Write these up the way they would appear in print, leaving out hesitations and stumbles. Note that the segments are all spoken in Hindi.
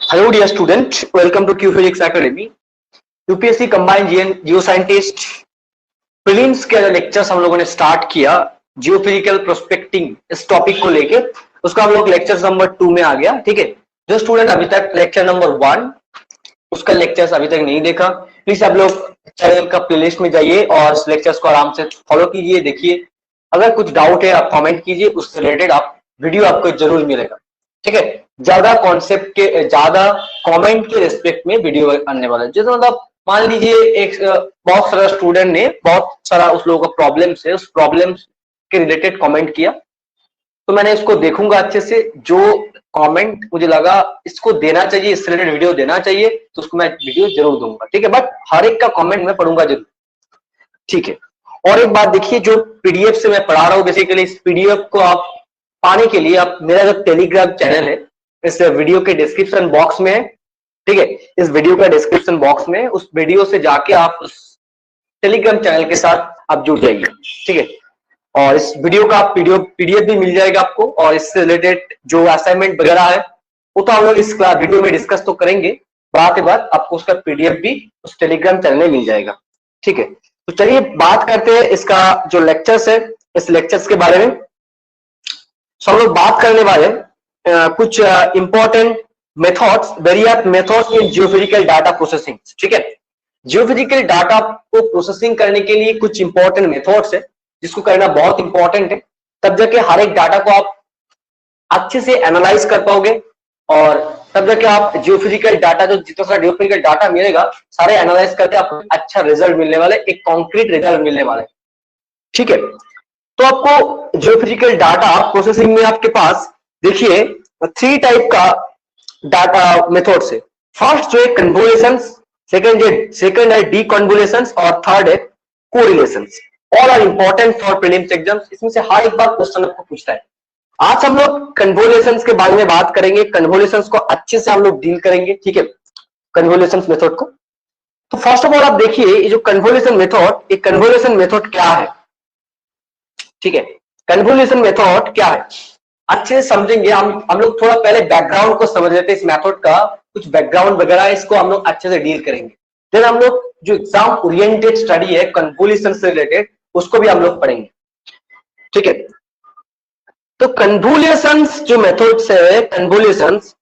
Hello dear student, welcome to Q Physics Academy. UPSC combined Jio scientist prelims के लेक्चर्स हम लोगों ने स्टार्ट किया जियोफिजिकल प्रोस्पेक्टिंग इस टॉपिक को लेके, उसका हम लोग लेक्चर नंबर 2 में आ गया। ठीक है, जो स्टूडेंट अभी तक लेक्चर नंबर 1 उसका लेक्चर्स अभी तक नहीं देखा, प्लीज आप लोग चैनल का प्लेलिस्ट में जाइए और इस लेक्चर्स को आराम से फॉलो कीजिए, देखिए। अगर कुछ डाउट है आप कमेंट कीजिए, उससे रिलेटेड आप वीडियो आपको जरूर मिलेगा। ठीक है, ज्यादा कॉन्सेप्ट के ज्यादा कमेंट के रिस्पेक्ट में वीडियो आने वाला है। जैसे मतलब मान लीजिए एक बहुत सारा स्टूडेंट ने बहुत सारा उस लोगों का प्रॉब्लम्स है, उस प्रॉब्लम्स के रिलेटेड कमेंट किया, तो मैंने इसको देखूंगा अच्छे से, जो कमेंट मुझे लगा इसको देना चाहिए, इससे रिलेटेड वीडियो देना चाहिए, तो उसको मैं वीडियो जरूर दूंगा। ठीक है, बट हर एक का कमेंट मैं पढ़ूंगा जरूर। ठीक है, और एक बात देखिए, जो पीडीएफ से मैं पढ़ा रहा हूँ, बेसिकली इस पीडीएफ को आप पाने के लिए आप मेरा जो टेलीग्राम चैनल है इस वीडियो के डिस्क्रिप्शन बॉक्स में है। ठीक है, इस वीडियो का डिस्क्रिप्शन बॉक्स में उस वीडियो से जाके आप उस टेलीग्राम चैनल के साथ आप जुड़ जाइए। ठीक है, और इस वीडियो का पीडीएफ भी मिल जाएगा आपको, और इससे रिलेटेड जो असाइनमेंट वगैरह है वो तो हम लोग इस वीडियो में डिस्कस तो करेंगे, बाद के बाद आपको उसका पीडीएफ भी उस टेलीग्राम चैनल में मिल जाएगा। ठीक है, तो चलिए बात करते हैं इसका जो लेक्चर्स है, इस लेक्चर्स के बारे में। हम लोग बात करने वाले कुछ important methods, various methods in geophysical data processing. ठीक है, जियोफिजिकल डाटा को प्रोसेसिंग करने के लिए कुछ इंपॉर्टेंट मेथड्स है जिसको करना बहुत इंपॉर्टेंट है, तब जाके हर एक डाटा को आप अच्छे से एनालाइज कर पाओगे, और तब जाके आप जियोफिजिकल डाटा, जो जितना सारा जियोफिजिकल डाटा मिलेगा सारे एनालाइज करके आपको अच्छा रिजल्ट मिलने वाले, एक कॉन्क्रीट रिजल्ट मिलने वाले। ठीक है, तो आपको जियोफिजिकल डाटा प्रोसेसिंग में आपके पास देखिए 3 टाइप का डाटा मेथड्स है। फर्स्ट जो है कन्वोल्यूशंस, सेकंड है डीकन्वोल्यूशंस, और थर्ड है correlations. All are important for prelims exams. इसमें से हर एक बार क्वेश्चन आपको पूछता है। आज हम लोग कन्वोल्यूशंस के बारे में बात करेंगे, कन्वोल्यूशंस को अच्छे से हम लोग डील करेंगे। ठीक है, कन्वोल्यूशंस मेथड को। तो फर्स्ट ऑफ ऑल आप देखिए ये जो कन्वोल्यूशन मेथड, एक कन्वोल्यूशन मेथड क्या है। ठीक है, कन्वोल्यूशन मेथड क्या है अच्छे से समझेंगे हम लोग। थोड़ा पहले बैकग्राउंड को समझ लेते हैं, इस मेथड का कुछ बैकग्राउंड वगैरह, इसको हम लोग अच्छे से डील करेंगे। फिर हम लोग जो एग्जाम ओरिएंटेड स्टडी है कन्वोल्यूशन से रिलेटेड, उसको भी हम लोग पढ़ेंगे। ठीक है, तो कन्वोल्यूशंस जो मेथड्स है, convolutions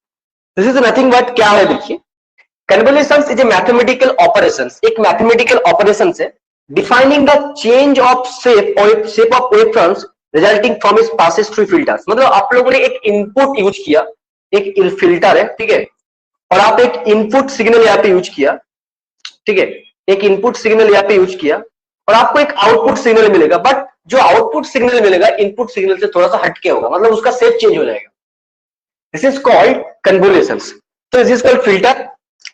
this is nothing but क्या है, देखिए convolutions is a mathematical operations, एक मैथमेटिकल ऑपरेशंस है defining the change of shape of wavefronts resulting from its passes through filters. मतलब आप लोगों ने एक इनपुट यूज किया, एक फिल्टर है, ठीक है, और आप एक इनपुट सिग्नल यहाँ पे यूज किया। ठीक है, एक इनपुट सिग्नल यहाँ पे यूज किया और आपको एक आउटपुट सिग्नल मिलेगा, बट जो आउटपुट सिग्नल मिलेगा इनपुट सिग्नल से थोड़ा सा हटके होगा, मतलब उसका शेप चेंज हो जाएगा। This is called convolutions. तो दिस इज कॉल्ड फिल्टर।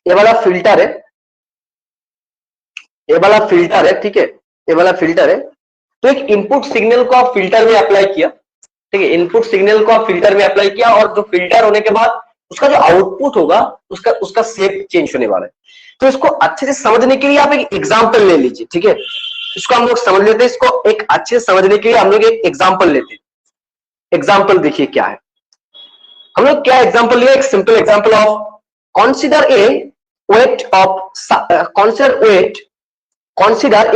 ये वाला फिल्टर है, ये वाला फिल्टर है, ठीक है, ये वाला फिल्टर है। तो एक इनपुट सिग्नल को आप फिल्टर में अप्लाई किया, ठीक है, इनपुट सिग्नल को आप फिल्टर में अप्लाई किया, और जो फिल्टर होने के बाद उसका जो आउटपुट होगा उसका शेप चेंज होने वाला है। तो इसको अच्छे से समझने के लिए आप एक एग्जांपल ले लीजिए। ठीक है, इसको हम लोग समझ लेते हैं, इसको एक अच्छे से समझने के लिए हम लोग एक एग्जांपल लेते हैं। एग्जांपल देखिए क्या है, हम लोग क्या एग्जांपल लिया, एक simple example of consider a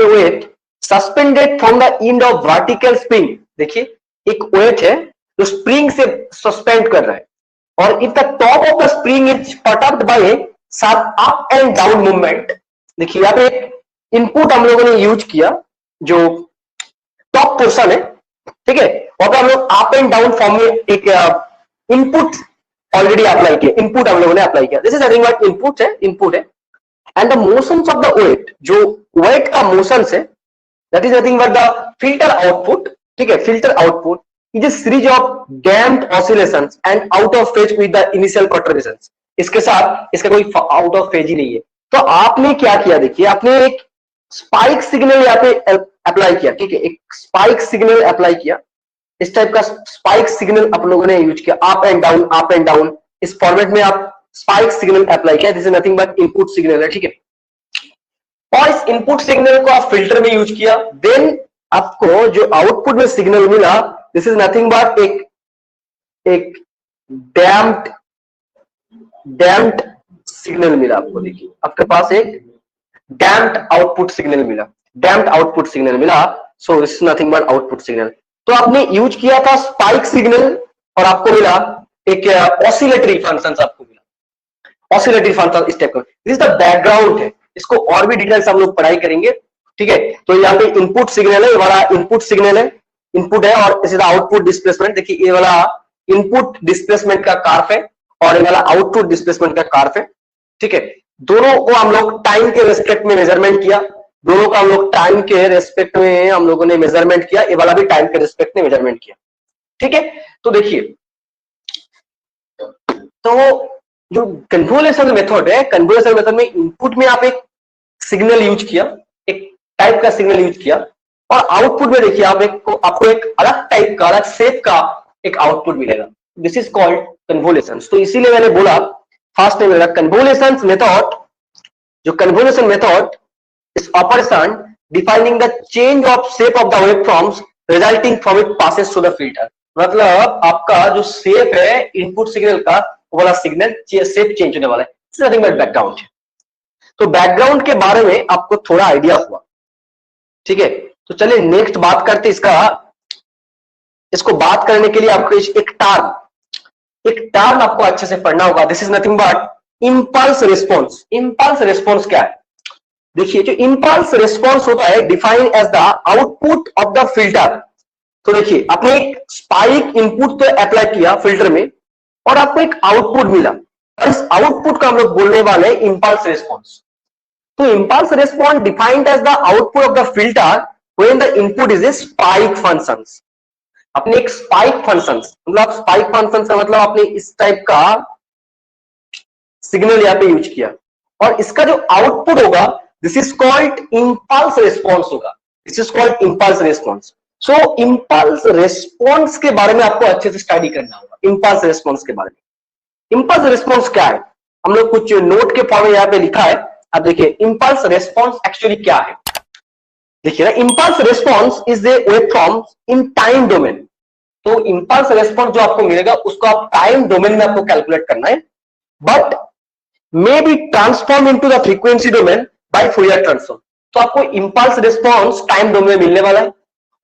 weight suspended from the end of vertical spring। देखिए एक वेट है जो स्प्रिंग से सस्पेंड कर रहा है, और if the top of the spring is perturbed by some up and down movement. देखिए यहाँ पे इनपुट हम लोगों ने यूज किया, जो टॉप पोर्शन है, ठीक है, वहां पे हम लोग अप एंड डाउन फॉर्म में एक इनपुट ऑलरेडी अप्लाई किया, इनपुट हम लोगों ने अप्लाई किया। This is nothing but input है, and the motions of the weight, जो वेट का मोशंस है, that is nothing but the filter output. ठीक है, filter output. Is a series of damped oscillations and out of phase with the initial perturbations. इसके साथ इसका कोई आउट ऑफ फेज ही नहीं है। तो आपने क्या किया, देखिए आपने एक स्पाइक सिग्नल यहाँ पे अप्लाई किया, ठीक है, एक स्पाइक सिग्नल अप्लाई किया। इस टाइप का स्पाइक सिग्नल आप लोगों ने यूज किया, up and down up and down, इस फॉर्मेट में आप स्पाइक सिग्नल अप्लाई किया। This is nothing but input signal है, ठीक है। और इस इनपुट सिग्नल को आप फिल्टर में यूज किया, देन आपको जो आउटपुट में सिग्नल मिला, दिस इज नथिंग बट एक डैम्प्ड सिग्नल मिला आपको। देखिए आपके पास एक डैम्प्ड आउटपुट सिग्नल मिला, डैम्प्ड आउटपुट सिग्नल मिला। So this is nothing but output signal. तो आपने यूज किया था स्पाइक सिग्नल और आपको मिला एक ऑसिलेटरी फंक्शन, आपको मिला ऑसिलेटरी फंक्शन इस टाइप का। दिस इज द बैकग्राउंड है, इसको और भी डिटेल्स हम लोग पढ़ाई करेंगे, ठीक है। तो यहाँ पे इनपुट सिग्नल है, ये वाला इनपुट सिग्नल है, इनपुट है, और इस आउटपुट डिस्प्लेसमेंट। देखिए ये वाला इनपुट डिस्प्लेसमेंट का कार्फ है और ये वाला आउटपुट डिस्प्लेसमेंट का कार्फ है, ठीक है। दोनों को हम लोग टाइम के रेस्पेक्ट में मेजरमेंट किया, दोनों का हम लोग टाइम के रेस्पेक्ट में हम लोगों ने मेजरमेंट किया, ये वाला भी टाइम के रेस्पेक्ट में मेजरमेंट किया, ठीक है। तो देखिए, तो जो कन्वोल्यूशन मेथड है, कन्वोल्यूशन मेथड में इनपुट में आप एक सिग्नल यूज किया, एक टाइप का सिग्नल यूज किया, और आउटपुट में देखिए आपको एक अलग टाइप का, अलग शेप का एक आउटपुट मिलेगा। This is called convolution. तो इसीलिए मैंने बोला फर्स्ट में मेरा कन्वोल्यूशन मेथड, जो कन्वोल्यूशन मेथड इस operation defining the change of shape of the waveforms resulting from it passes through the filter. मतलब आपका जो शेप है इनपुट सिग्नल का, वो वाला सिग्नल शेप चेंज होने वाला है। नथिंग बट बैकग्राउंड है। तो बैकग्राउंड के बारे में आपको थोड़ा आइडिया हुआ, ठीक है। तो चलिए नेक्स्ट बात करते इसको बात करने के लिए आपको एक टर्म आपको अच्छे से पढ़ना होगा। This is nothing but impulse response. Impulse response क्या है? देखिए जो इंपल्स रिस्पॉन्स होता है define as the output of the filter. तो देखिए आपने एक स्पाइक इनपुट तो अप्लाई किया फिल्टर में और आपको एक आउटपुट मिला, इस आउटपुट का हम लोग बोलने वाले हैं इंपल्स रिस्पॉन्स। तो impulse response defined as the output of the filter when the input is a spike function. अपने एक स्पाइक फंक्शन, मतलब स्पाइक फंक्शन का मतलब आपने इस टाइप का सिग्नल यहां पे यूज किया और इसका जो आउटपुट होगा this is called impulse response होगा। This is called impulse response. So impulse response के बारे में आपको अच्छे से स्टडी करना होगा। इंपल्स रिस्पॉन्स के बारे में, इंपल्स रिस्पॉन्स क्या है, हम लोग कुछ नोट के फॉर्म में यहां पे लिखा है। अब देखिए इंपल्स रिस्पॉन्स एक्चुअली क्या है। देखिए ना, impulse response is a waveform in time domain. तो इंपल्स रिस्पॉन्स जो आपको मिलेगा उसको आप टाइम डोमेन में आपको कैलकुलेट करना है, but may be transform into the frequency domain bye Fourier transform. तो आपको इंपल्स रिस्पॉन्स टाइम डोमेन में मिलने वाला है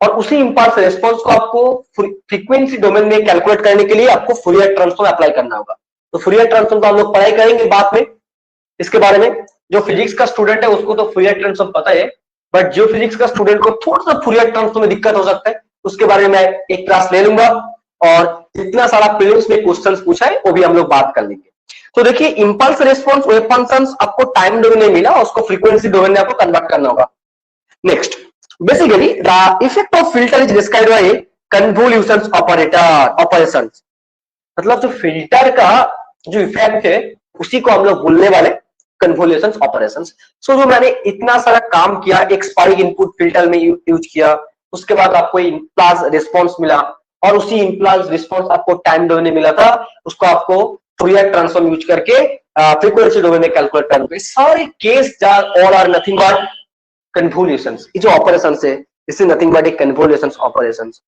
और उसी इंपल्स रिस्पॉन्स को आपको फ्रीक्वेंसी डोमेन में कैलकुलेट करने के लिए आपको फूरियर ट्रांसफॉर्म अप्लाई करना होगा। तो फूरियर ट्रांसफॉर्म का हम लोग पढ़ाई करेंगे बाद में इसके बारे में। जो फिजिक्स का स्टूडेंट है उसको तो फूरियर ट्रांसफॉर्म पता है, बट जो फिजिक्स का स्टूडेंट को थोड़ा सा फूरियर ट्रांसफॉर्म में दिक्कत हो सकता है उसके बारे में मैं एक क्लास ले लूंगा और जितना सारा प्रीलिम्स में क्वेश्चंस पूछा है वो भी हम लोग बात कर लेंगे। तो देखिए इंपल्स रिस्पॉन्स वेव फंक्शंस आपको टाइम डोमेन में मिला, उसको फ्रीक्वेंसी डोमेन में आपको कन्वर्ट करना होगा। Next, basically the effect of filter is described bye convolution operations. मतलब जो फिल्टर का जो इफेक्ट है उसी को हम लोग बोलने वाले कन्वोल्यूशन ऑपरेशंस। सो जो मैंने इतना सारा काम किया, एक स्पाइक इनपुट फिल्टर में यूज किया, उसके बाद आपको इंपल्स रिस्पॉन्स मिला और उसी इंपल्स रिस्पॉन्स आपको टाइम डोमेन में मिला था, उसको आपको फूरियर ट्रांसफॉर्म यूज करके फ्रीक्वेंसी डोमेन में कैलकुलेट करना। सारे case all are nothing but convolutions. ये जो ऑपरेशंस है this is nothing but a convolutions operations.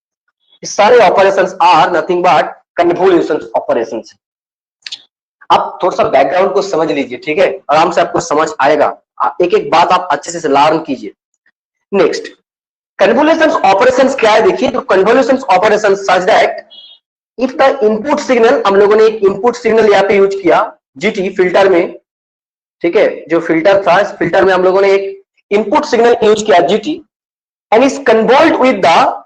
सारे operations are nothing but convolutions operations. आप थोड़ा सा बैकग्राउंड को समझ लीजिए, ठीक है, आराम से आपको समझ आएगा। एक एक बात आप अच्छे से लर्न कीजिए। नेक्स्ट, कन्वोल्यूशंस ऑपरेशंस क्या है। देखिए तो convolutions operations such that if the input signal, हम लोगों ने एक इनपुट सिग्नल यहाँ पे यूज किया जीटी फिल्टर में, ठीक है, जो फिल्टर था इस फिल्टर में हम लोगों ने एक इनपुट सिग्नल यूज किया GT and is convolved with the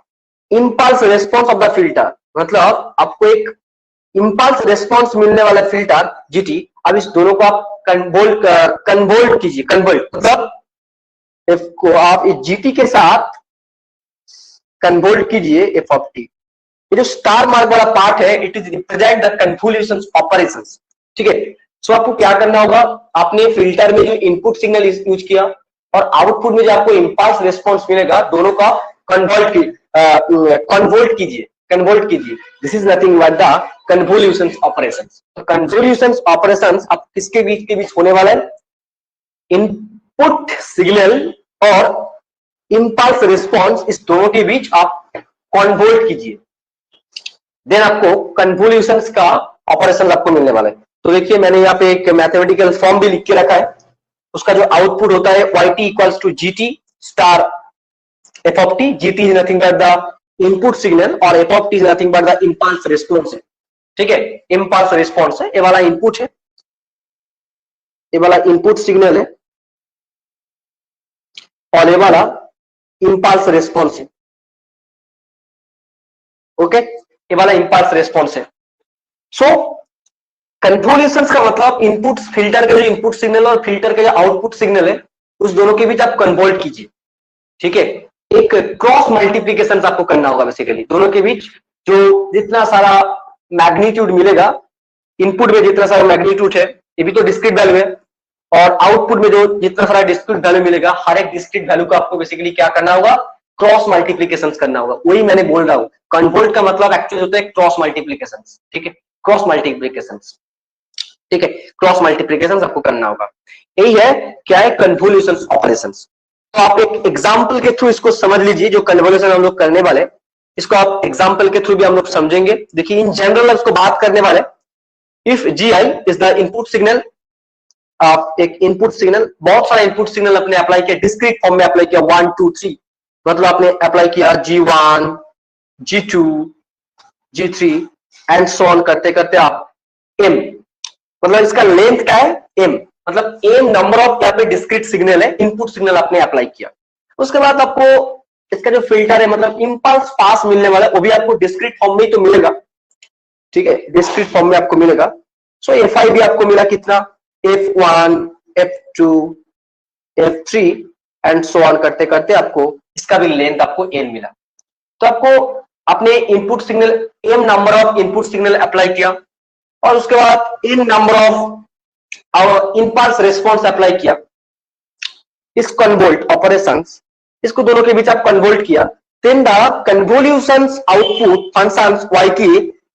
impulse response of the filter. मतलब आपको एक इंपल्स रिस्पॉन्स मिलने वाला फिल्टर जीटी, अब इस दोनों को आप कन्वोल्व कीजिए। कन्वोल्व मतलब को आप इस जीटी के साथ कन्वोल्व कीजिए एफ ऑफ टी। ये जो स्टार मार्क वाला पार्ट है, it is represent the convolution operations. ठीक है, सो आपको क्या करना होगा, आपने फिल्टर में जो इनपुट सिग्नल यूज किया और आउटपुट में जो आपको इंपल्स रिस्पॉन्स मिलेगा, दोनों का कन्वोल्ट कीजिए। This is nothing but the convolution operations. तो कन्वोल्यूशन ऑपरेशंस अब किसके बीच के बीच होने वाला है, इनपुट सिग्नल और इंपल्स रिस्पॉन्स, इस दोनों के बीच आप कन्वोल्ट कीजिए, देन आपको कन्वोल्यूशंस का ऑपरेशन आपको मिलने वाला है। तो देखिए मैंने यहाँ पे एक मैथमेटिकल फॉर्म भी लिख के रखा है, उसका जो आउटपुट होता है yt equals to gt star f of t। gt is nothing but the input signal और f of t is nothing but the impulse response है। ठीक है, इंपल्स रिस्पॉन्स है, ये वाला इनपुट है, ये वाला इनपुट सिग्नल है और ये वाला इंपल्स रिस्पॉन्स है। ओके, ये वाला इंपल्स रिस्पॉन्स है। सो कन्वोल्यूशंस का मतलब इनपुट, फिल्टर का जो इनपुट सिग्नल और फिल्टर का जो आउटपुट सिग्नल है, उस दोनों के बीच आप कन्वोल्ट कीजिए। ठीक है, एक क्रॉस मल्टीप्लीकेशन आपको करना होगा बेसिकली, दोनों के बीच जो जितना सारा मैग्नीट्यूड मिलेगा, इनपुट में जितना सारा मैग्नीट्यूड है, ये भी तो डिस्क्रीट वैल्यू है, और आउटपुट में जो जितना सारा डिस्क्रीट वैल्यू मिलेगा, हर एक डिस्क्रीट वैल्यू को आपको बेसिकली क्या करना होगा, क्रॉस मल्टीप्लीकेशन करना होगा। वही मैंने बोल रहा हूं, कन्वोल्ट का मतलब एक्चुअली होता है क्रॉस मल्टीप्लीकेशन। ठीक है, क्रॉस मल्टीप्लीकेशन, ठीक है, क्रॉस मल्टीप्लीकेशन आपको करना होगा। यही है क्या है, कन्वोल्यूशन ऑपरेशंस। तो आप एक एग्जांपल के थ्रू इसको समझ लीजिए, जो कन्वोल्यूशन हम लोग करने वाले, इसको आप एग्जांपल के थ्रू भी हम लोग समझेंगे। देखिए इन जनरल इसको बात करने वाले, if G I is the input signal, आप एक इनपुट सिग्नल, बहुत सारा इनपुट सिग्नल अपने अप्लाई किया, डिस्क्रीट फॉर्म में अप्लाई किया, 1 2 3, मतलब आपने अप्लाई किया G1 G2 G3 and so on करते करते आप M, मतलब इसका लेंथ क्या है, M, मतलब M नंबर ऑफ यहाँ पे डिस्क्रीट सिग्नल है, इनपुट सिग्नल आपने अप्लाई किया। उसके बाद आपको इसका जो फिल्टर है, मतलब इंपल्स पास मिलने वाला है, वो भी आपको डिस्क्रीट फॉर्म में ही तो मिलेगा। ठीक है, डिस्क्रीट फॉर्म में आपको मिलेगा। सो Fi भी आपको मिला कितना, F1 F2 F3 and so on करते करते आपको इसका भी लेंथ आपको n मिला। तो आपको अपने input signal m number of input signal apply किया और उसके बाद n number of our impulse response apply किया। इस कन्वोल्ट ऑपरेशंस, इसको दोनों के बीच आप कन्वोल्ट किया, then the convolutions output functions yk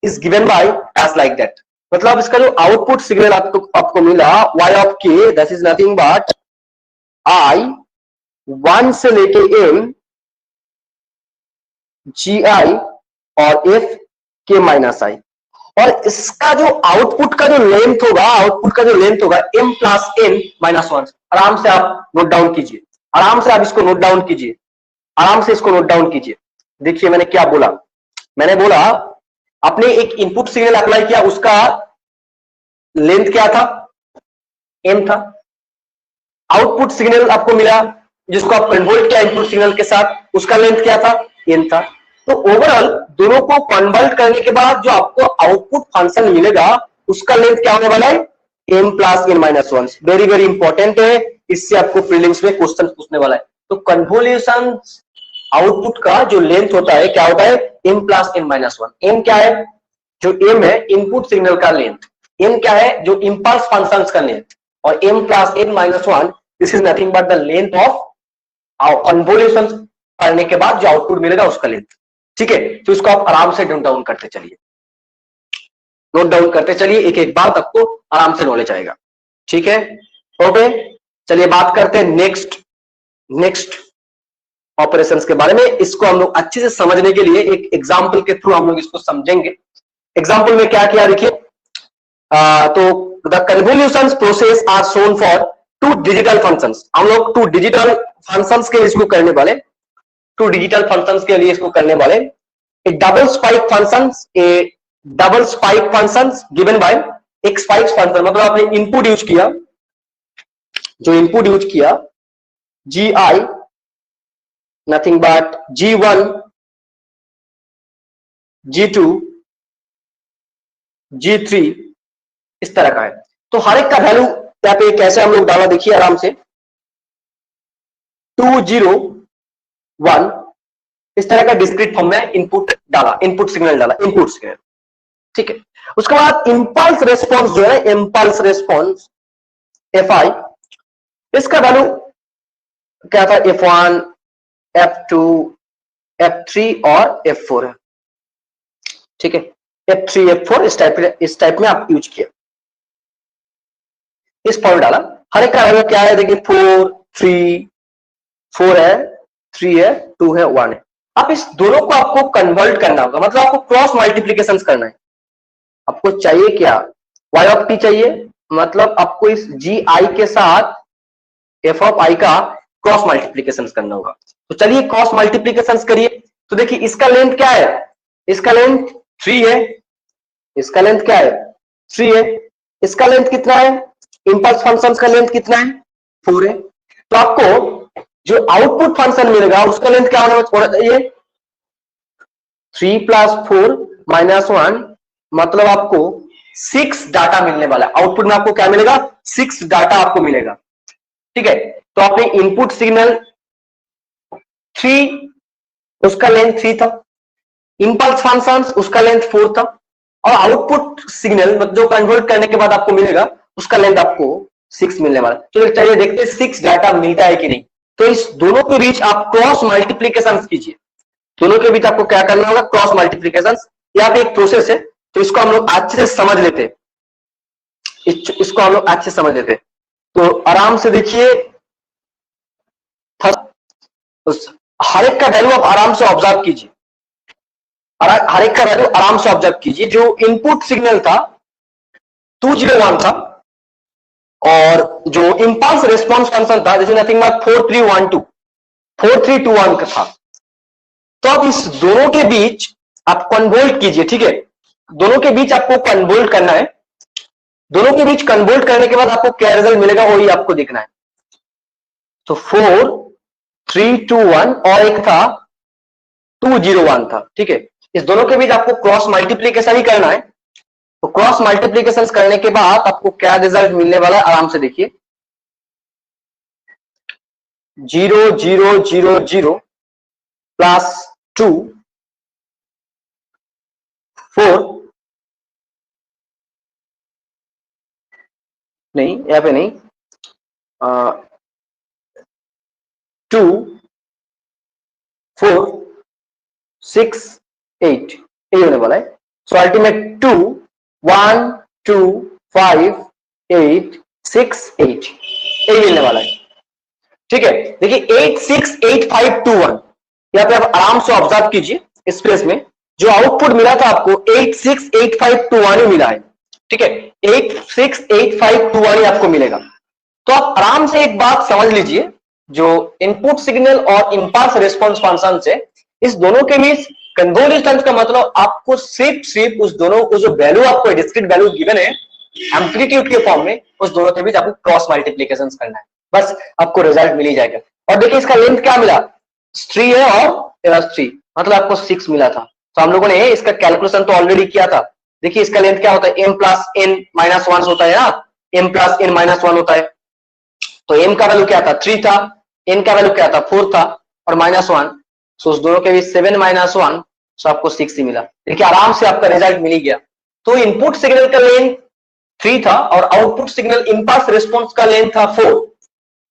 is given by as like that. मतलब इसका जो आउटपुट सिग्नल आपको मिला y of k, that is nothing but i 1 से लेके m जी आई और एफ के माइनस आई, और इसका जो आउटपुट का जो लेंथ होगा, आउटपुट का जो लेंथ होगा m प्लस n माइनस 1। आराम से आप नोट डाउन कीजिए, आराम से आप इसको नोट डाउन कीजिए, आराम से इसको नोट डाउन कीजिए। देखिए मैंने क्या बोला, मैंने बोला आपने एक इनपुट सिग्नल अप्लाई किया, उसका लेंथ क्या था, m था। आउटपुट सिग्नल आपको मिला जिसको आप कन्वर्ट किया इनपुट सिग्नल के साथ, उसका लेंथ क्या था, n था। तो ओवरऑल दोनों को कन्वर्ट करने के बाद जो आपको आउटपुट फंक्शन मिलेगा, उसका लेंथ क्या होने वाला है, m plus n minus 1। Very very important है, इससे आपको प्रीलिम्स में क्वेश्चन पूछने वाला है। तो कन्वोल्यूशन आउटपुट का जो लेंथ होता है क्या होता है, m plus n minus 1। m क्या है, जो m है इनपुट सिग्नल का लेंथ, n क्या है, जो इंपल्स फंक्शन का लेंथ, और m plus n minus 1 this is nothing but the length of convolution करने के बाद जो आउटपुट मिलेगा उसका लेंथ। ठीक है, तो इसको आप आराम से नोट डाउन करते चलिए, नोट डाउन करते चलिए, एक एक बात आपको आराम से नॉलेज आएगा। ठीक है, ओके, चलिए बात करते हैं नेक्स्ट ऑपरेशंस के बारे में। इसको हम लोग अच्छे से समझने के लिए एक एग्जांपल के थ्रू हम लोग इसको समझेंगे। एग्जांपल में क्या किया देखिए, तो the convolutions process are shown for 2 digital functions. हम लोग 2 डिजिटल फंक्शंस के इसको करने वाले, 2 डिजिटल फंक्शंस के लिए इसको करने वाले। A double spike functions, A double spike functions given by एक स्पाइक फंक्शन, मतलब आपने इनपुट यूज किया, जो इनपुट यूज किया जी I nothing but G1 G2 G3 इस तरह का है। तो हर एक का वैल्यू यहाँ पे कैसे हम लोग डाला, देखिए आराम से, 2 0 1 इस तरह का डिस्क्रीट फॉर्म में इनपुट डाला, इनपुट सिग्नल डाला, इनपुट सिग्नल, ठीक है। उसके बाद इंपल्स रेस्पॉन्स जो है, इंपल्स रेस्पॉन्स Fi, इसका वैल्यू क्या था, F1, F2, F3 और F4 है, ठीक है। F3, F4 इस टाइप में आप यूज किया, इस फॉर्म डाला। हर एक का वैल्यू क्या है, देखिए 4, 3, 4 है, 3 है, 2 है, 1 है। आप इस दोनों को आपको कन्वर्ट करना होगा, मतलब आपको क्रॉस मल्टीप्लीकेशन करना है। आपको चाहिए क्या, y ऑफ t चाहिए, मतलब आपको इस जी आई के साथ एफ ऑफ आई का क्रॉस मल्टीप्लीकेशन करना होगा। तो चलिए क्रॉस मल्टीप्लीकेशन करिए। तो देखिए इसका लेंथ क्या है, इसका लेंथ 3 है, इसका लेंथ क्या है, 3 है, इसका लेंथ कितना है, इंपल्स फंक्शन का लेंथ कितना है, 4 है। तो आपको जो आउटपुट फंक्शन मिलेगा उसका लेंथ क्या होना चाहिए, 3 + 4 - 1, मतलब आपको 6 डाटा मिलने वाला है। आउटपुट में आपको क्या मिलेगा, 6 डाटा आपको मिलेगा, ठीक है। तो आपने इनपुट सिग्नल 3, उसका लेंथ 3 था, इंपल्स फंक्शन उसका लेंथ 4 था, और आउटपुट सिग्नल जो कन्वर्ट करने के बाद आपको मिलेगा उसका लेंथ आपको 6 मिलने वाला। तो चलिए देखते हैं 6 डाटा मिलता है कि नहीं। तो इस दोनों के बीच आप क्रॉस मल्टीप्लीकेशन कीजिए, दोनों के बीच आपको क्या करना होगा, क्रॉस मल्टीप्लीकेशन। यहाँ पे एक प्रोसेस है, तो इसको हम लोग अच्छे से समझ लेते हैं, इसको हम लोग अच्छे से समझ लेते हैं। तो आराम से देखिए, हर एक का वैल्यू आप आराम से ऑब्जर्व कीजिए, हर एक का वैल्यू आराम से ऑब्जर्व कीजिए। जो इनपुट सिग्नल था 201 था, और जो इंपल्स रेस्पॉन्स फंक्शन था जैसे नथिंग बट 4321 का था। तो अब इस दोनों के बीच आप कन्वोल्ट कीजिए, ठीक है, दोनों के बीच आपको कन्वोल्ट करना है। दोनों के बीच कन्वोल्ट करने के बाद आपको क्या रिजल्ट मिलेगा वही आपको देखना है। तो 4321 और एक था 201 था, ठीक है। इस दोनों के बीच आपको क्रॉस मल्टीप्लीकेशन ही करना है। तो क्रॉस मल्टीप्लीकेशन करने के बाद आपको क्या रिजल्ट मिलने वाला है, आराम से देखिए, 0 0 0 0 + 2 4, नहीं यहां पे नहीं, 2 4 6 8 ये होने वाला है। सो अल्टीमेट 2 1 2 5 8 6 8 ये मिलने वाला है, ठीक है। देखिए 868521 यहाँ पे आप आराम से ऑब्जर्व कीजिए, स्पेस में जो आउटपुट मिला था आपको 868521 ही मिला है, ठीक है, 868521 ही आपको मिलेगा। तो आप आराम से एक बात समझ लीजिए, जो इनपुट सिग्नल और इंपल्स रिस्पॉन्स फंक्शन से इस दोनों के बीच कन्वोल्यूशन का मतलब आपको सिर्फ उस दोनों को जो वैल्यू आपको डिस्क्रीट वैल्यू गिवन है एम्पलीट्यूड के फॉर्म में, उस दोनों के बीच आपको क्रॉस मल्टीप्लीकेशन करना है, बस आपको रिजल्ट मिल ही जाएगा। और देखिए इसका लेंथ क्या मिला, 3 है और 3, मतलब आपको 6 मिला था। तो हम लोगों ने इसका कैलकुलेशन तो ऑलरेडी किया था। देखिए इसका लेंथ क्या होता है, m + n - 1 होता है ना, m + n - 1 होता है। तो m का वैल्यू क्या था, 3 था, n का वैल्यू क्या था, 4 था, और -1, सो उस दोनों के बीच 7 - 1, सो आपको 6 ही मिला। देखिए आराम से आपका रिजल्ट मिल ही गया। तो इनपुट सिग्नल का लेंथ 3 था और आउटपुट सिग्नल इंपल्स रिस्पॉन्स का लेंथ था 4,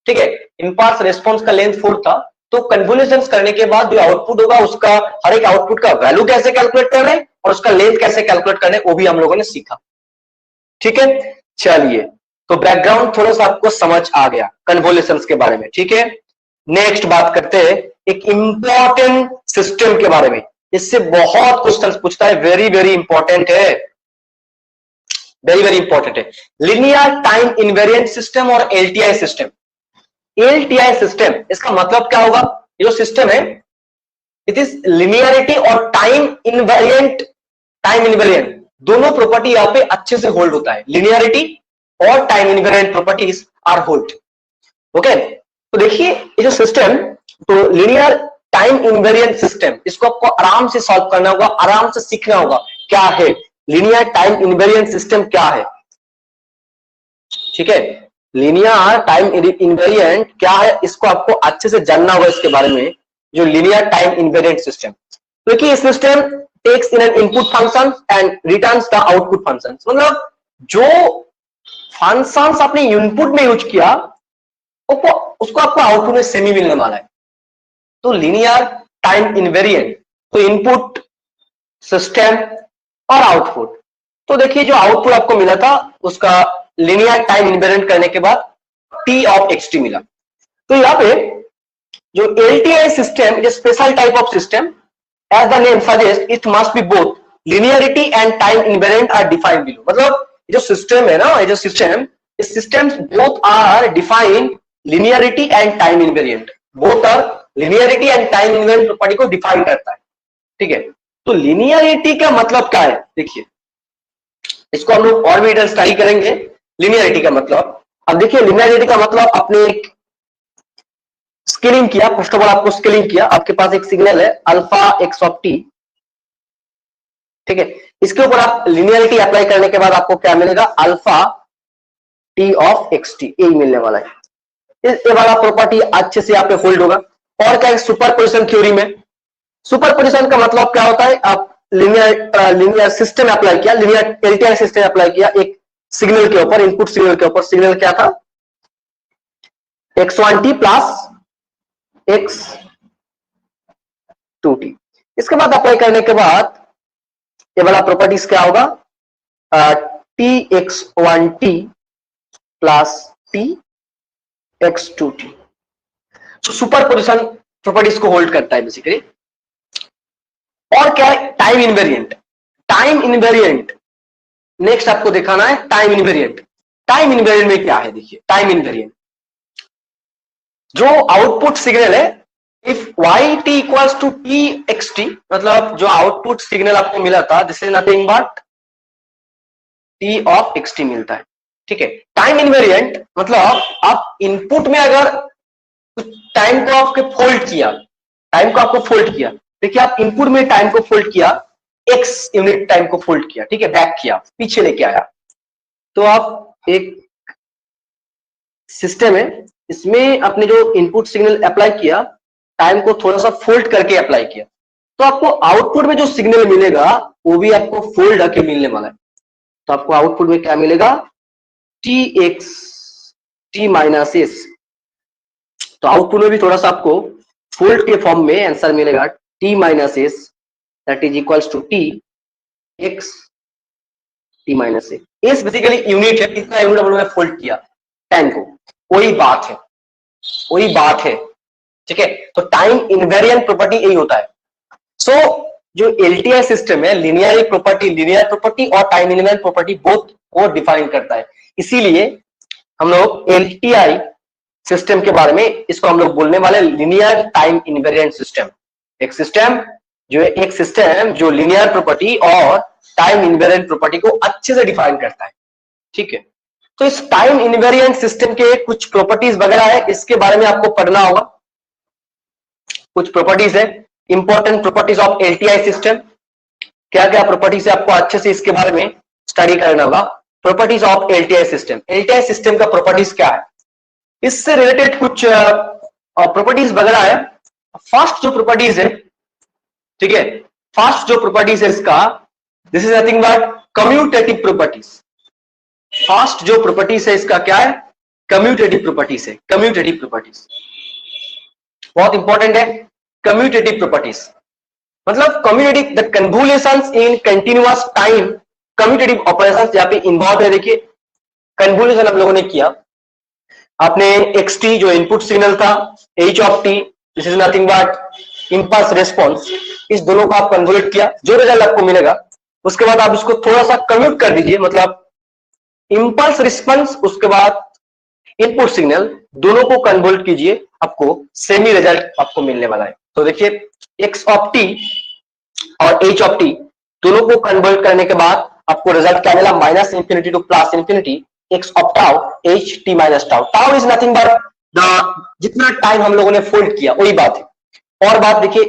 ठीक है, इंपल्स रिस्पॉन्स का लेंथ 4 था। तो कन्वोल्यूशन करने के बाद जो आउटपुट होगा उसका हर एक आउटपुट का वैल्यू कैसे कैलकुलेट करना है और उसका लेंथ कैसे कैलकुलेट करना है वो भी हम लोगों ने सीखा, ठीक है। चलिए, तो बैकग्राउंड थोड़ा सा आपको समझ आ गया कन्वोल्यूशंस के बारे में, ठीक है। नेक्स्ट बात करते हैं एक इंपॉर्टेंट सिस्टम के बारे में, इससे बहुत क्वेश्चंस पूछता है, वेरी वेरी इंपॉर्टेंट है, वेरी वेरी इंपॉर्टेंट है, लिनियर टाइम इनवेरिएंट सिस्टम और एलटीआई सिस्टम। एलटीआई सिस्टम इसका मतलब क्या होगा, ये जो सिस्टम है इट इज लिनियरिटी और टाइम इनवेरिएंट, टाइम इनवेरिएंट दोनों प्रॉपर्टी यहां पे अच्छे से होल्ड होता है, लिनियरिटी और time invariant properties are hold, okay. तो देखिए ये जो सिस्टम, तो लिनियर टाइम इनवेरिएंट सिस्टम, इसको आपको आराम से सॉल्व करना होगा, आराम से सीखना होगा क्या है लिनियर टाइम इनवेरिएंट सिस्टम, क्या है, ठीक है। लिनियर टाइम इनवेरिएंट क्या है इसको आपको अच्छे से जानना होगा इसके बारे में। जो लीनियर टाइम इनवेरिएंट सिस्टम। तो देखिए system takes in an input function and returns the output function. मतलब जो फंक्शंस आपने इनपुट में यूज किया उसको आपको आउटपुट में सेम ही मिलने वाला है। तो लीनियर टाइम इनवेरिएंट, तो इनपुट, सिस्टम और आउटपुट। तो देखिए जो आउटपुट आपको मिला था उसका लीनियर टाइम इनवेरिएंट करने के बाद t ऑफ xt मिला। तो यहाँ पे जो LTI system is special type of system, as the name suggest it must be both linearity and time invariant are defined below. मतलब जो सिस्टम है ना, ये जो सिस्टम, इस systems both are defined linearity and time invariant, both are linearity and time invariant property को डिफाइन करता है। ठीक है, तो लिनियरिटी का मतलब क्या है, देखिए इसको हम लोग और भी डिटेल स्टडी करेंगे। लिनियरिटी का मतलब, अब देखिए लिनियरिटी का मतलब आपने एक स्केलिंग किया, फर्स्ट ऑफ ऑल आपको स्केलिंग किया, आपके पास एक सिग्नल है अल्फा एक्स ऑफ टी। ठीक है, इसके ऊपर आप लिनियरिटी अप्लाई करने के बाद आपको क्या मिलेगा, alpha T of x T, यही मिलने वाला है। ये वाला प्रॉपर्टी अच्छे से यहाँ पे होल्ड होगा। और क्या है, सुपरपोजिशन थ्योरी में सुपरपोजिशन का मतलब क्या होता है, आप लिनियर सिस्टम अप्लाई किया, लिनियर एलटीआई सिस्टम अप्लाई किया एक सिग्नल के ऊपर, इनपुट सिग्नल के ऊपर। सिग्नल क्या था, x1t प्लस x2t। इसके बाद अप्लाई करने के बाद ये वाला प्रॉपर्टीज क्या होगा, tx1t प्लस tx2t। तो सुपरपोजिशन प्रॉपर्टीज को होल्ड करता है बेसिकली। और क्या है, time invariant. Time invariant next आपको दिखाना है, टाइम इनवेरिएंट। टाइम इनवेरिएंट में क्या है, देखिए टाइम इनवेरिएंट जो आउटपुट सिग्नल है, if yt equals to txt, मतलब जो आउटपुट सिग्नल आपको मिला था this is nothing but t of xt मिलता है। ठीक है, टाइम इनवेरिएंट मतलब आप इनपुट में अगर टाइम को आपके फोल्ड किया, टाइम को आपको फोल्ड किया, देखिए आप इनपुट में टाइम को फोल्ड किया, x यूनिट टाइम को फोल्ड किया, ठीक है, बैक किया, पीछे लेके आया, तो आप एक सिस्टम है, इसमें आपने जो इनपुट सिग्नल अप्लाई किया, टाइम को थोड़ा सा फोल्ड करके अप्लाई किया, तो आपको आउटपुट में जो सिग्नल मिलेगा वो भी आपको फोल्ड होके मिलने वाला है। तो आपको आउटपुट में क्या मिलेगा, tx t माइनस s। तो आउटपुट में भी थोड़ा सा आपको फोल्ड के फॉर्म में आंसर मिलेगा, t minus s that is equals to t x t minus s। s basically unit है, कितना यूनिट हम लोगों ने फोल्ड किया टाइम को, वही बात है, वही बात है। ठीक है, तो टाइम इनवेरिएंट प्रॉपर्टी यही होता है। सो जो एलटीआई सिस्टम है, लिनियर प्रॉपर्टी और टाइम इनवेरिएंट प्रॉपर्टी बोथ को डिफाइन करता है। इसीलिए हम लोग एलटीआई सिस्टम के बारे में, इसको हम लोग बोलने वाले लिनियर टाइम इनवेरिएंट सिस्टम। एक सिस्टम जो लिनियर प्रॉपर्टी और टाइम इनवेरिएंट प्रॉपर्टी को अच्छे से डिफाइन करता है। ठीक है, तो इस टाइम इनवेरिएंट सिस्टम के कुछ प्रॉपर्टीज वगैरह है, इसके बारे में आपको पढ़ना होगा। कुछ प्रॉपर्टीज है, important properties of LTI system. क्या क्या प्रॉपर्टीज है, आपको अच्छे से इसके बारे में स्टडी करना होगा। Properties of LTI system, LTI system का प्रॉपर्टीज क्या है, इससे रिलेटेड कुछ प्रॉपर्टीज वगैरह है। फर्स्ट जो प्रॉपर्टीज है, ठीक है, फर्स्ट जो प्रॉपर्टीज है इसका, this is nothing but commutative properties. First जो प्रॉपर्टीज है इसका क्या है, कम्यूटेटिव प्रॉपर्टीज है। कम्यूटेटिव प्रॉपर्टीज बहुत इंपॉर्टेंट है। कम्यूटेटिव प्रॉपर्टीज मतलब commutative the convolutions in continuous time, commutative operations यहाँ पे इन्वॉल्व है। देखिए कन्वोल्यूशन हम लोगों ने किया, आपने xt जो इनपुट सिग्नल था, h of t this is nothing but impulse response, इस दोनों को आप कन्वोल्यूट किया, जो रिजल्ट आपको मिलेगा उसके बाद आप इसको थोड़ा सा कम्यूट कर दीजिए, मतलब इंपल्स रिस्पॉन्स उसके बाद इनपुट सिग्नल, दोनों को कन्वोल्ट कीजिए, आपको सेमी रिजल्ट आपको मिलने वाला है। तो देखिए x ऑफ t और h ऑफ t दोनों को कन्वर्ट करने के बाद आपको रिजल्ट क्या मिला, minus infinity two plus infinity x of tau h t minus tau. Tau is nothing but the जितना टाइम हम लोगों ने फोल्ड किया वही बात है। और बात देखिए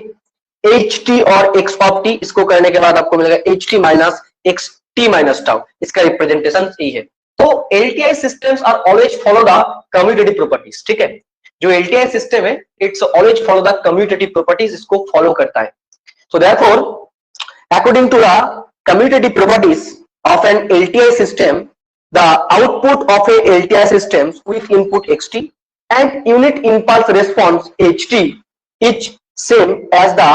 h t और x ऑफ t, इसको करने के बाद आपको मिलेगा h t minus x t minus tau, इसका रिप्रेजेंटेशन यही है। तो LTI systems are always follow the commutative properties. ठीक है, जो एलटीआई सिस्टम है it's always follow the commutative properties, इसको फॉलो करता है। So therefore according to the commutative properties of an LTI system, the output of a LTI system with input xt and unit impulse response ht is same as the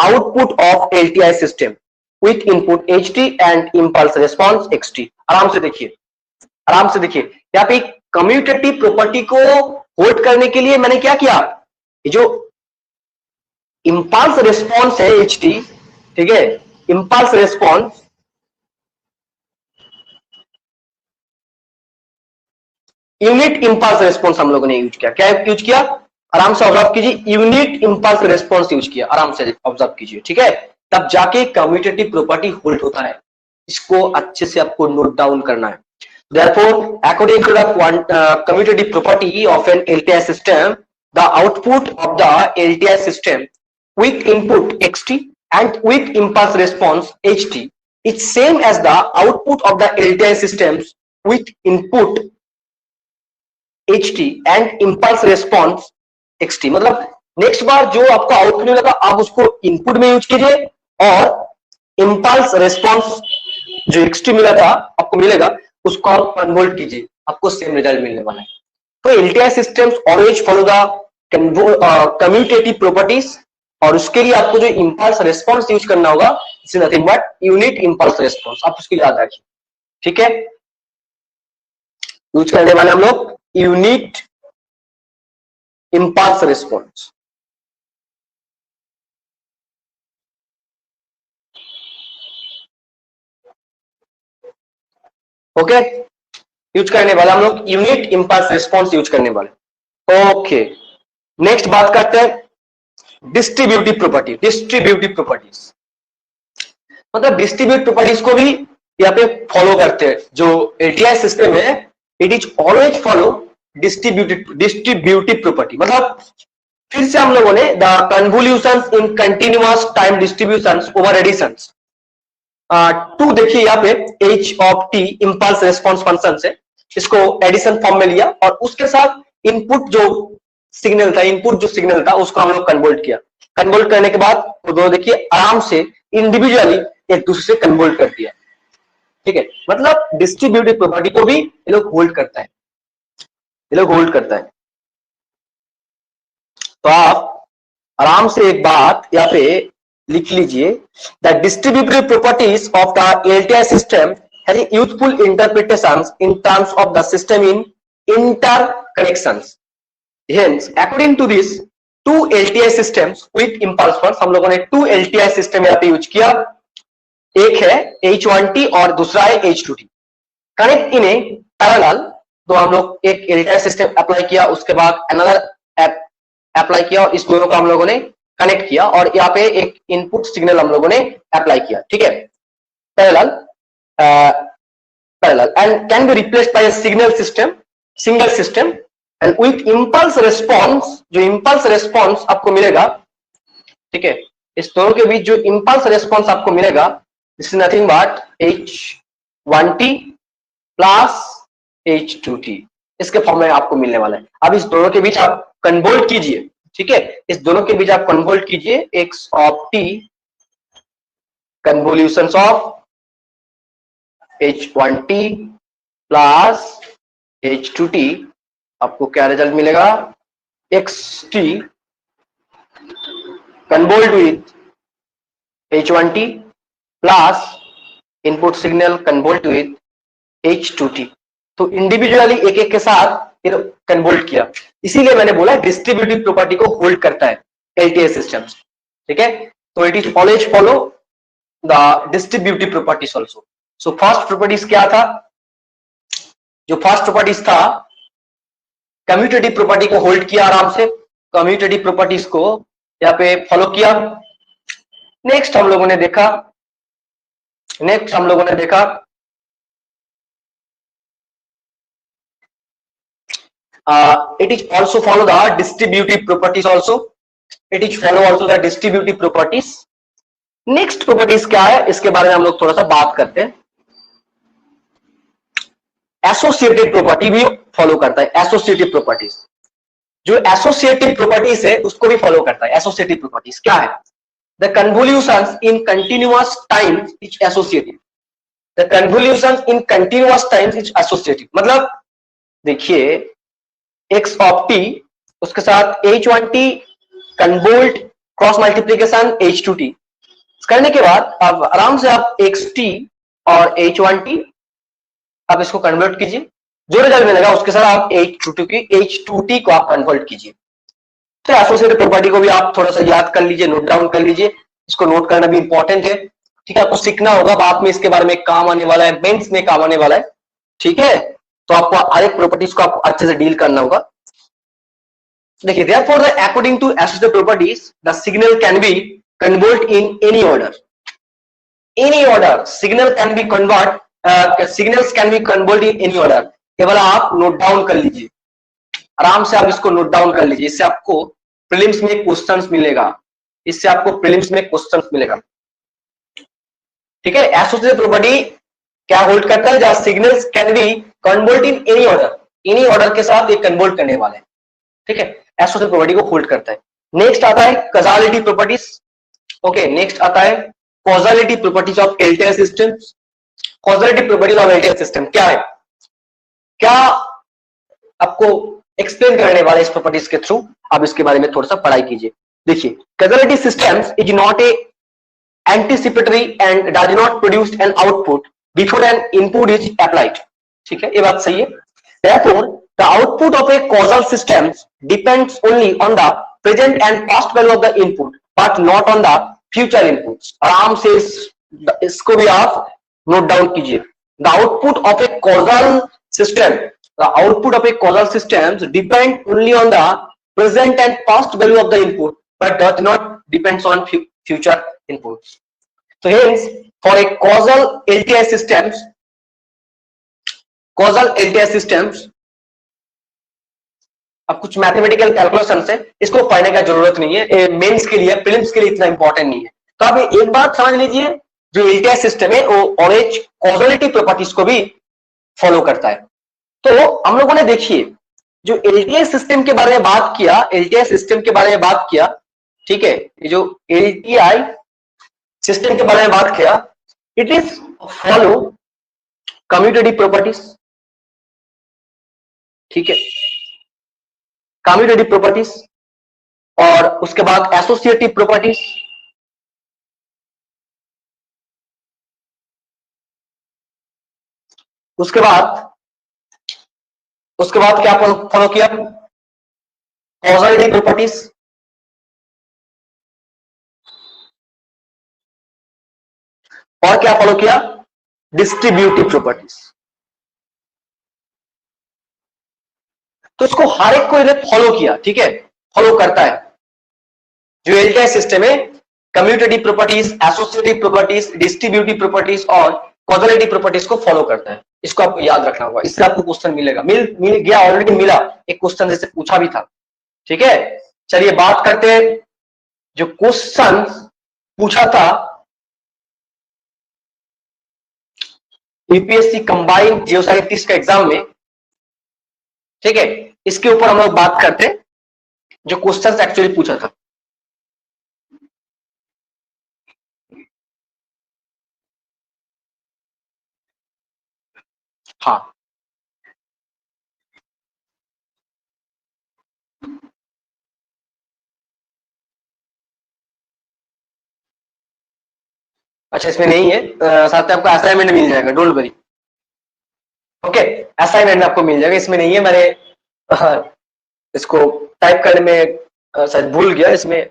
output of LTI system with input ht and impulse response xt। आराम से देखिए, आराम से देखिए, यहाँ पे कम्यूटेटिव प्रॉपर्टी को होल्ड करने के लिए मैंने क्या किया, ये जो इंपल्स रिस्पॉन्स है ht, ठीक है, impulse response unit impulse response हम लोगों ने यूज किया। क्या यूज किया, आराम से ऑब्जर्व कीजिए, यूनिट इंपल्स रिस्पॉन्स यूज किया, आराम से ऑब्जर्व कीजिए, ठीक है, तब जाके कम्यूटेटिव प्रॉपर्टी होल्ड होता है। इसको अच्छे से आपको नोट डाउन करना है। Therefore, according to the commutative property of an LTI system, the output of the LTI system with input xt and with impulse response ht is same as the output of the LTI systems with input ht and impulse response xt। मतलब नेक्स्ट बार जो आपको आउटपुट मिलेगा आप उसको इनपुट में यूज कीजिए और इंपल्स रेस्पॉन्स जो xt मिला था आपको मिलेगा उसको आप कन्वर्ट कीजिए, आपको सेम रिजल्ट मिलने वाला है। तो LTI systems always follow the commutative properties, और उसके लिए आपको जो इंपल्स रेस्पॉन्स यूज करना होगा it's nothing but unit impulse response, आप उसको याद रखिए, ठीक है। यूज करने वाले हम लोग unit impulse response. Okay, use करने वाला हम लोग यूनिट इंपल्स रिस्पॉन्स यूज करने वाले। ओके, नेक्स्ट बात करते हैं डिस्ट्रीब्यूटिव प्रॉपर्टी। डिस्ट्रीब्यूटिव प्रॉपर्टीज मतलब डिस्ट्रीब्यूटिव प्रॉपर्टीज को भी यहाँ पे फॉलो करते हैं। जो एलटीआई सिस्टम है it is always follow distributive property. मतलब फिर से हम लोगों ने the convolutions in continuous time distributions over additions to देखिए यहाँ पे h of t impulse response function से इसको एडिशन फॉर्म में लिया और उसके साथ इनपुट जो सिग्नल था, इनपुट जो सिग्नल था उसको हम लोग कन्वर्ट किया। कन्वर्ट करने के बाद वो दोनों देखिए आराम से इंडिविजुअली एक दूसरे से कन्वर्ट कर दिया, ठीक है। मतलब डिस्ट्रीब्यूटिव प्रॉपर्टी को भी ये लोग होल्ड करता है, ये लोग होल्ड करता है। तो आप आराम से एक बात यहाँ पे लिख लीजिए, the distributive properties of the LTI system have useful interpretations in terms of the system in interconnections. Hence according to this two LTI systems with impulse function, हम लोगों ने टू एलटीआई सिस्टम यहाँ पे यूज किया, एक है h1t और दूसरा है h2t। Connect in A parallel, तो हम लोग एक एलटीआई सिस्टम अप्लाई किया, उसके बाद अनदर अप्लाई किया और इस दोनों को हम लोगों ने कनेक्ट किया और यहाँ पे एक इनपुट सिग्नल हम लोगों ने अप्लाई किया, ठीक है। Parallel parallel and can be replaced by a signal system, single system and with impulse response. जो इंपल्स रेस्पॉन्स आपको मिलेगा, ठीक है, इस दोनों के बीच जो इंपल्स रेस्पॉन्स आपको मिलेगा this is nothing but h1t plus h2t, इसके फॉर्म में आपको मिलने वाला है। अब इस दोनों के बीच आप कन्वर्ट कीजिए, ठीक है, इस दोनों के बीच आप कन्वर्ट कीजिए x of t convolutions of h1t plus h2t, आपको क्या रिजल्ट मिलेगा, xt convolved with h1t plus input signal convolved with h2t। तो इंडिविजुअली एक एक के साथ कन्वर्ट किया, इसीलिए मैंने बोला डिस्ट्रीब्यूटिव प्रॉपर्टी को होल्ड करता है एलटीआई सिस्टम्स, ठीक है। तो it is always follow the distributive properties also. So first properties क्या था, जो फर्स्ट प्रॉपर्टीज था कम्यूटेटिव प्रॉपर्टी को होल्ड किया, आराम से कम्यूटेटिव प्रॉपर्टीज को यहाँ पे फॉलो किया। नेक्स्ट हम लोगों ने देखा it is also follow the distributive properties also, it is follow also the distributive properties। next properties क्या है इसके बारे में हम लोग थोड़ा सा बात करते हैं। एसोसिएटेड प्रॉपर्टी भी फॉलो करता है, एसोसिएटिव प्रॉपर्टीज। जो एसोसिएटिव प्रॉपर्टीज है उसको भी फॉलो करता है। एसोसिएटिव प्रॉपर्टीज क्या है? The convolutions in continuous time is associative. The convolutions in continuous time is associative मतलब देखिए एक्स ऑफ टी उसके साथ H1T कन्वोल्ट क्रॉस मल्टीप्लीकेशन H2T करने के बाद अब आराम से आप XT और H1T आप इसको कन्वर्ट कीजिए, जो रिजल्ट मिलेगा उसके साथ आप H2T को आप कन्वर्ट कीजिए। तो एसोसिएटिव प्रॉपर्टी को भी आप थोड़ा सा याद कर लीजिए, नोट डाउन कर लीजिए, इसको नोट करना भी इंपॉर्टेंट है। ठीक है, आपको सीखना होगा, बाद में इसके बारे में काम आने वाला है, मेंस में काम आने वाला है। ठीक है, तो आपको हर एक प्रॉपर्टीज को आपको अच्छे से डील करना होगा। देखिए therefore the according to associative properties the signal can be converted in any order signals can be converted in any order। केवल आप नोट डाउन कर लीजिए, आराम से आप इसको नोट डाउन कर लीजिए, इससे आपको प्रीलिम्स में क्वेश्चंस मिलेगा, इससे आपको प्रीलिम्स में क्वेश्चंस मिलेगा। ठीक है, एसोसिएटिव प्रॉपर्टी क्या होल्ड करता है? जहां signals can be convert in any order के साथ ये कन्वर्ट करने वाले हैं। ठीक है, एसोसिएटिव प्रॉपर्टी को होल्ड करता है। नेक्स्ट आता है कॉजालिटी प्रॉपर्टीज। ओके, नेक्स्ट आता है causality properties of LTI systems. Causality properties of LTI system क्या है, क्या आपको एक्सप्लेन करने वाले इस प्रॉपर्टीज के थ्रू, आप इसके बारे में थोड़ा सा पढ़ाई कीजिए। देखिए causality systems is not a anticipatory and does not produce an output before N input is applied. ठीक है, ये बात सही है। Therefore, the output of a causal system depends only on the present and past value of the input, but not on the future inputs। आराम से इसको भी आप नोट डाउन कीजिए। The output of a causal system depend only on the present and past value of the input, but does not depends on future inputs। So hence, for a causal LTI systems अब कुछ मैथमेटिकल कैलकुलेशन है, इसको पढ़ने का जरूरत नहीं है, मेंस के लिए, प्रीलिम्स के लिए इतना इंपॉर्टेंट नहीं है। तो आप एक बात समझ लीजिए, जो एलटीआई सिस्टम है वो ऑरेंज कॉजलिटी प्रॉपर्टीज को भी फॉलो करता है। तो हम लोगों ने देखिए जो एलटीआई सिस्टम के बारे में बात किया, ठीक है, ये जो एलटीआई सिस्टम के बारे में बात किया, it is follow commutative properties. ठीक है, कम्यूटेटिव प्रॉपर्टीज और उसके बाद एसोसिएटिव प्रॉपर्टीज, उसके बाद क्या फॉलो किया? कॉजलिटी प्रॉपर्टीज, और क्या फॉलो किया? Distributive properties. तो इसको हर एक को इन्हें फॉलो किया। ठीक है, फॉलो करता है। जो एलटीआई सिस्टम है commutative properties, associative properties, distributive properties और कॉजलिटी प्रॉपर्टीज को फॉलो करता है। इसको आपको याद रखना होगा, इससे आपको क्वेश्चन मिलेगा, मिल गया, ऑलरेडी मिला, एक क्वेश्चन जैसे पूछा भी था। ठीक है, चलिए बात करते हैं जो क्वेश्चन पूछा था यूपीएससी कंबाइंड जियोसाइंटिस्ट का एग्जाम में। ठीक है, इसके ऊपर हम लोग बात करते हैं जो क्वेश्चंस एक्चुअली पूछा था। हाँ, अच्छा इसमें नहीं है, साथ में आपको असाइनमेंट मिल जाएगा, डोंट वरी। ओके, असाइनमेंट आपको मिल जाएगा, इसमें नहीं है। मैंने इसको टाइप करने में शायद भूल गया, इसमें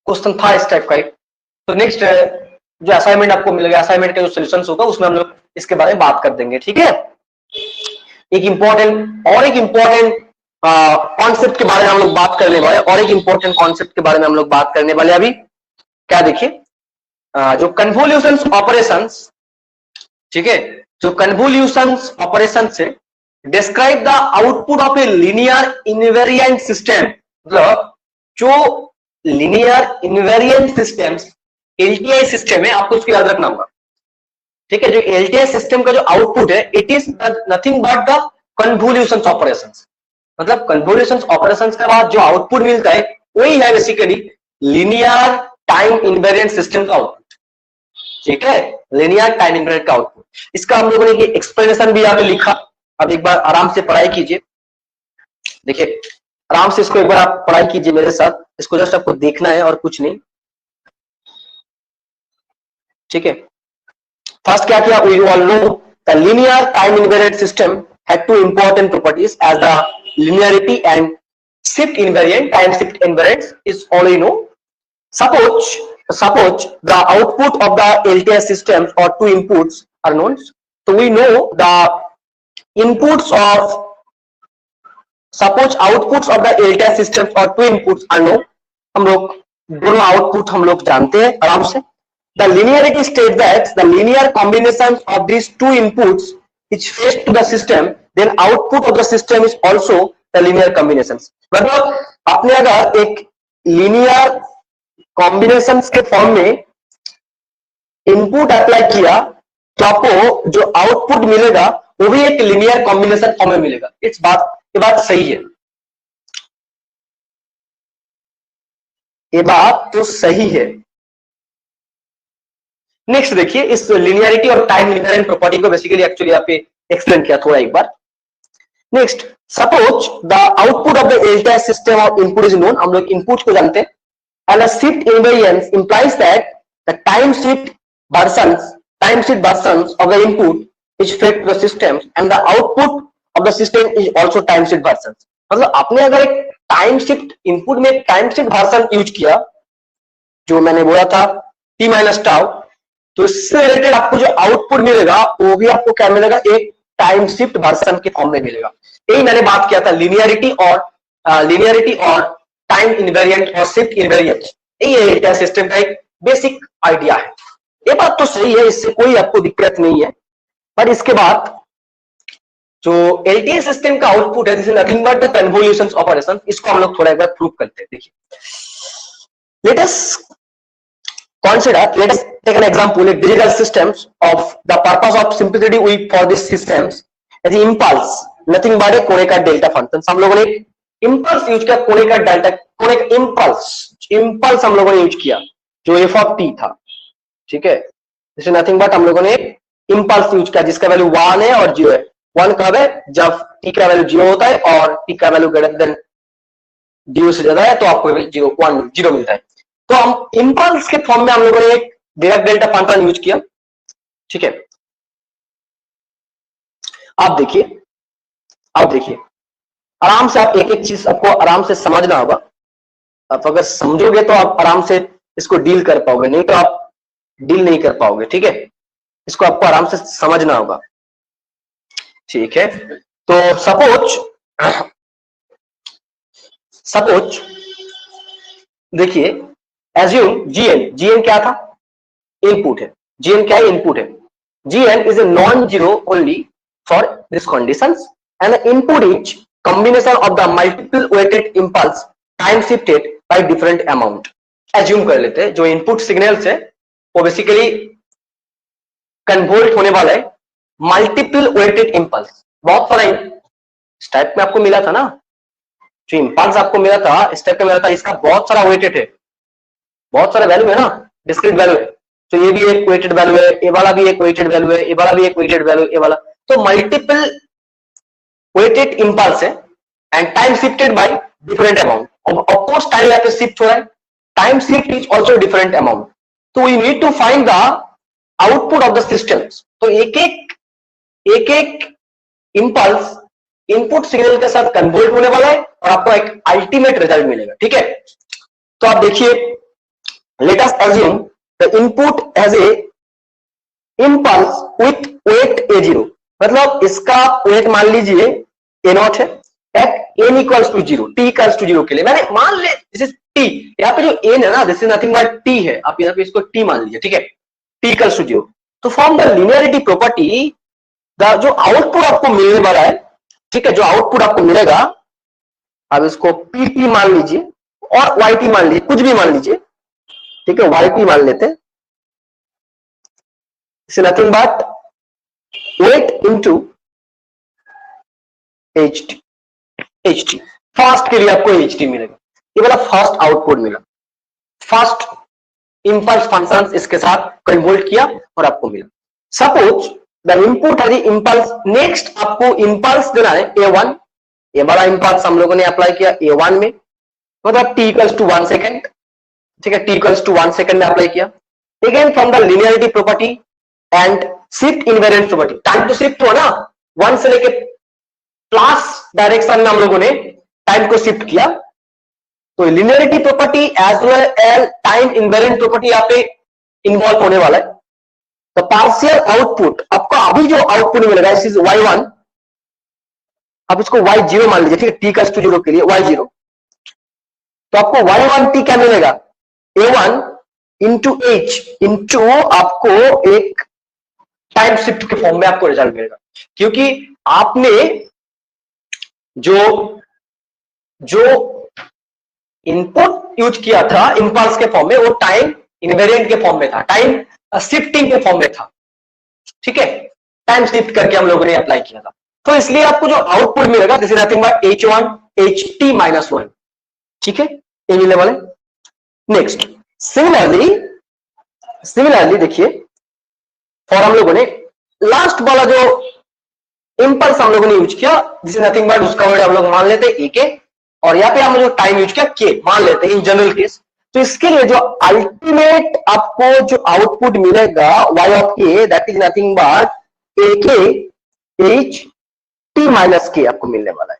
क्वेश्चन था इस टाइप का ही। तो नेक्स्ट जो असाइनमेंट आपको मिलेगा, असाइनमेंट का जो सोल्यूशन होगा उसमें हम लोग इसके बारे में बात कर देंगे। ठीक है, एक इंपॉर्टेंट कॉन्सेप्ट के बारे में हम लोग बात करने वाले, अभी क्या देखिए, जो कन्वोल्यूशंस ऑपरेशंस, ठीक है, जो कन्वोल्यूशंस ऑपरेशन से describe the output of a linear invariant system. मतलब जो linear invariant systems LTI system है, आपको उसको याद रखना होगा। ठीक है, जो एलटीआई सिस्टम का जो आउटपुट है, it is nothing but the convolutions operations. मतलब कन्वोल्यूशन ऑपरेशंस के बाद जो आउटपुट मिलता है वही है basically linear time invariant system का आउटपुट। ठीक है, लीनियर टाइम इनवेरिएंट का आउटपुट। इसका हम लोगों ने एक्सप्लेनेशन भी यहाँ पे लिखा, अब एक बार आराम से पढ़ाई कीजिए। देखिए आराम से इसको एक बार आप पढ़ाई कीजिए मेरे साथ, इसको जस्ट आपको देखना है और कुछ नहीं। ठीक है, फर्स्ट क्या किया, we all know the linear time invariant system had two important properties as the linearity and shift invariant time shift invariance is already known. Suppose the output of the LTI systems or two inputs are known. So we know the inputs of, suppose outputs of the LTI systems or two inputs are known. हम लोग दोनों आउटपुट हम लोग जानते हैं आराम से। The linearity states that the linear combinations of these two inputs is fed to the system, then output of the system is also the linear combinations. मतलब आपने अगर एक linear combinations के फॉर्म में इनपुट अप्लाई किया तो आपको जो आउटपुट मिलेगा वो भी एक linear combination फॉर्म में मिलेगा। ये बात सही है, ये बात तो सही है। नेक्स्ट देखिए, इस लिनियरिटी और टाइम इनवेरिएंट प्रॉपर्टी को बेसिकली एक्चुअली यहाँ पे एक्सप्लेन किया थोड़ा एक बार। Next, suppose the output of the LTI system of input is known, हम लोग इनपुट को जानते हैं, and the shift invariance implies that the time shift versions of the input is fed to the system and the output of the system is also time shift versions. मतलब आपने अगर एक टाइम शिफ्ट इनपुट में टाइम शिफ्ट वर्जन यूज किया, जो मैंने बोला था टी माइनस टाउ, तो इससे रिलेटेड आपको जो आउटपुट मिलेगा वो भी आपको क्या मिलेगा, एक टाइम शिफ्ट वर्जन के फॉर्म में मिलेगा। यही मैंने बात किया था लिनियरिटी और टाइम इनवेरिएंट और शिफ्ट इनवेरिएंट, यही एलटीआई सिस्टम का एक बेसिक आइडिया है। ये बात तो सही है, इससे कोई आपको दिक्कत नहीं है। पर इसके बाद जो एलटीआई सिस्टम का आउटपुट है, this is nothing but the convolution operation, इसको हम लोग थोड़ा एक बार प्रूव करते हैं। देखिए, let us take an example, like digital systems. Of the purpose of simplicity, we for these systems as the impulse nothing but a Kronecker delta function। हम लोगों ने impulse यूज किया, Kronecker delta impulse हम लोगों ने यूज किया जो f of t था। ठीक है, जैसे नथिंग बट हम लोगों ने impulse यूज किया जिसका वैल्यू 1 है और 0 है। 1 कब है, जब t का वैल्यू 0 होता है और t का वैल्यू ग्रेटर देन 0 से ज्यादा है तो आपको 0 मिलता है। तो हम इंपल्स के फॉर्म में हम लोगों ने एक डायरेक्ट डेल्टा फंक्शन यूज किया। ठीक है, आप देखिए आराम से, आप एक एक चीज आपको आराम से समझना होगा। आप अगर समझोगे तो आप आराम से इसको डील कर पाओगे, नहीं तो आप डील नहीं कर पाओगे। ठीक है, इसको आपको आराम से समझना होगा। ठीक है, तो सपोज देखिए, एज्यूम जीएन क्या था, इनपुट है। जीएन क्या है, इनपुट है। G N is a non zero only for this conditions and the input is combination of the multiple weighted impulse time shifted by different amount. Assume कर लेते हैं जो इनपुट सिग्नल्स है वो बेसिकली कन्वर्ट होने वाला है मल्टीपल वेटेड इंपल्स। बहुत सारा इस टाइप में आपको मिला था ना, जो इंपल्स आपको मिला था इस टाइप का मिला था, इसका बहुत सारा वेटेड है, बहुत सारा वैल्यू है ना, डिस्क्रीट वैल्यू है। तो ये भी एक वेटेड वैल्यू है, ये वाला भी एक वेटेड वैल्यू है, ये वाला भी एक वेटेड वैल्यू, ये वाला, तो मल्टीपल वेटेड इंपल्स है and time shifted by different amount. Of course time यहाँ पे शिफ्ट हो रहा है, time shift is also different amount. तो we need to find the output of the systems. तो एक एक इंपल्स इनपुट सिग्नल के साथ कन्वर्ट होने वाला है और आपको एक अल्टीमेट रिजल्ट मिलेगा। ठीक है, तो आप देखिए, let us assume the input has a impulse with weight a0, मतलब इसका weight मान लीजिए a0 है at n equals to 0, t equals to 0 के लिए मैंने मान ले दिस इज t, यहाँ पे जो n है ना this is nothing but t है, आप यहाँ पे इसको t मान लीजिए। ठीक है, t equals to 0। तो from the linearity property the जो आउटपुट आपको मिलने वाला है, ठीक है, जो आउटपुट आपको मिलेगा, अब इसको pt मान लीजिए और yt मान लीजिए, कुछ भी मान लीजिए। ठीक है, yt मान लेते हैं, it's nothing but weight into ht। H T, first के लिए आपको एच टी मिलेगा। ये वाला फर्स्ट आउटपुट मिला, फर्स्ट इंपल्स फंक्शन इसके साथ कन्वोल्ट किया और आपको मिला। सपोज द इनपुट है इंपल्स, नेक्स्ट आपको इंपल्स देना है A1, ये बड़ा इंपल्स हम लोगों ने अप्लाई किया A1 में, मतलब t इक्वल्स टू 1 सेकेंड, ठीक है, t इक्वल्स टू 1 सेकेंड में अप्लाई किया। Again from the linearity property and shift invariant property, time तो शिफ्ट हुआ ना, 1 से लेके प्लस डायरेक्शन में हम लोगों ने टाइम को शिफ्ट किया, तो linearity property as well as time invariant property यहाँ पे इन्वॉल्व होने वाला है। तो पार्शियल आउटपुट आपको अभी जो आउटपुट मिलेगा इस y1, आप इसको y0 मान लीजिए, ठीक है, t इक्वल्स टू 0 के लिए y0, तो आपको y1t क्या मिलेगा, A1 इंटू h इंटू आपको एक टाइम शिफ्ट के फॉर्म में आपको रिजल्ट मिलेगा, क्योंकि आपने जो इनपुट यूज किया था इंपल्स के फॉर्म में, वो टाइम इनवेरिएंट के फॉर्म में था, टाइम शिफ्टिंग के फॉर्म में था, ठीक है, टाइम शिफ्ट करके हम लोगों ने अप्लाई किया था। तो इसलिए आपको जो आउटपुट मिलेगा this is nothing but h1 ht minus 1, ठीक है, ये मिलने वाले। नेक्स्ट सिमिलरली देखिए, फॉर हम लोगों ने लास्ट वाला जो इंपल्स हम लोगों ने यूज किया दिस इज नथिंग बट, उसका वर्ड हम लोग मान लेते हैं AK, और यहाँ पे हम जो टाइम यूज किया K मान लेते हैं इन जनरल केस। तो इसके लिए जो अल्टीमेट आपको जो आउटपुट मिलेगा y of k that is nothing but AK h t minus k आपको मिलने वाला है,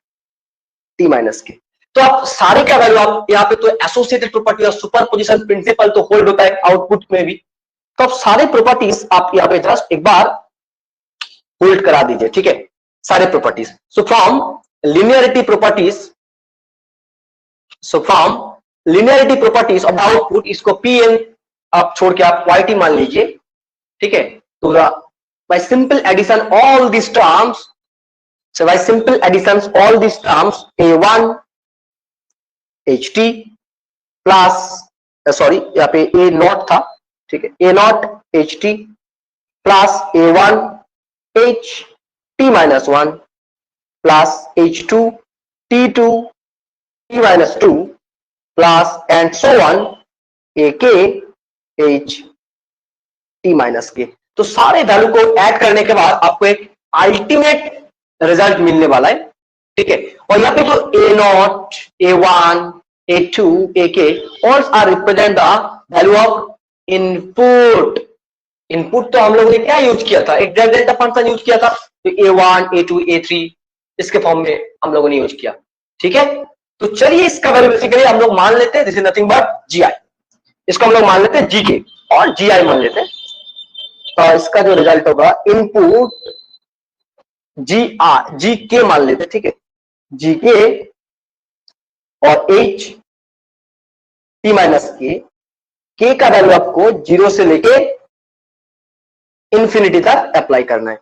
t माइनस k। तो आप सारे का वैल्यू आप यहाँ पे तो एसोसिएटेड प्रॉपर्टी और सुपरपोजिशन प्रिंसिपल तो होल्ड होता है आउटपुट में भी, तो आप सारे प्रॉपर्टीज आप यहाँ पे जस्ट एक बार होल्ड करा दीजिए, ठीक है, सारे properties. So from linearity properties, so from linearity properties of the output, इसको Pn आप छोड़ के आप yt मान लीजिए, ठीक है। तो by simple addition all this terms, so by simple additions all these terms A1 ht plus sorry यहाँ पे A नॉट था, ठीक है, A naught ht plus A1 h t minus 1 plus h2 t2 t minus 2 plus and so on AK h t minus k। तो सारे वैल्यू को ऐड करने के बाद आपको एक अल्टीमेट रिजल्ट मिलने वाला है, ठीक है। और यहाँ पे जो A0, A1, A2, AK all are represent the value of input. Input तो हम लोगों ने क्या यूज किया था, एक डेल्टा फंक्शन यूज किया था, तो A1, A2, A3 इसके फॉर्म में हम लोगों ने यूज किया, ठीक है। तो चलिए इसका वैल्यू बेसिकली हम लोग मान लेते हैं this is nothing but GI, इसको हम लोग मान लेते हैं GK और GI मान लेते हैं। तो इसका जो रिजल्ट होगा इनपुट GK मान लेते, ठीक है, GK और h t माइनस k का वैल्यू आपको 0 से लेके इंफिनिटी तक अप्लाई करना है,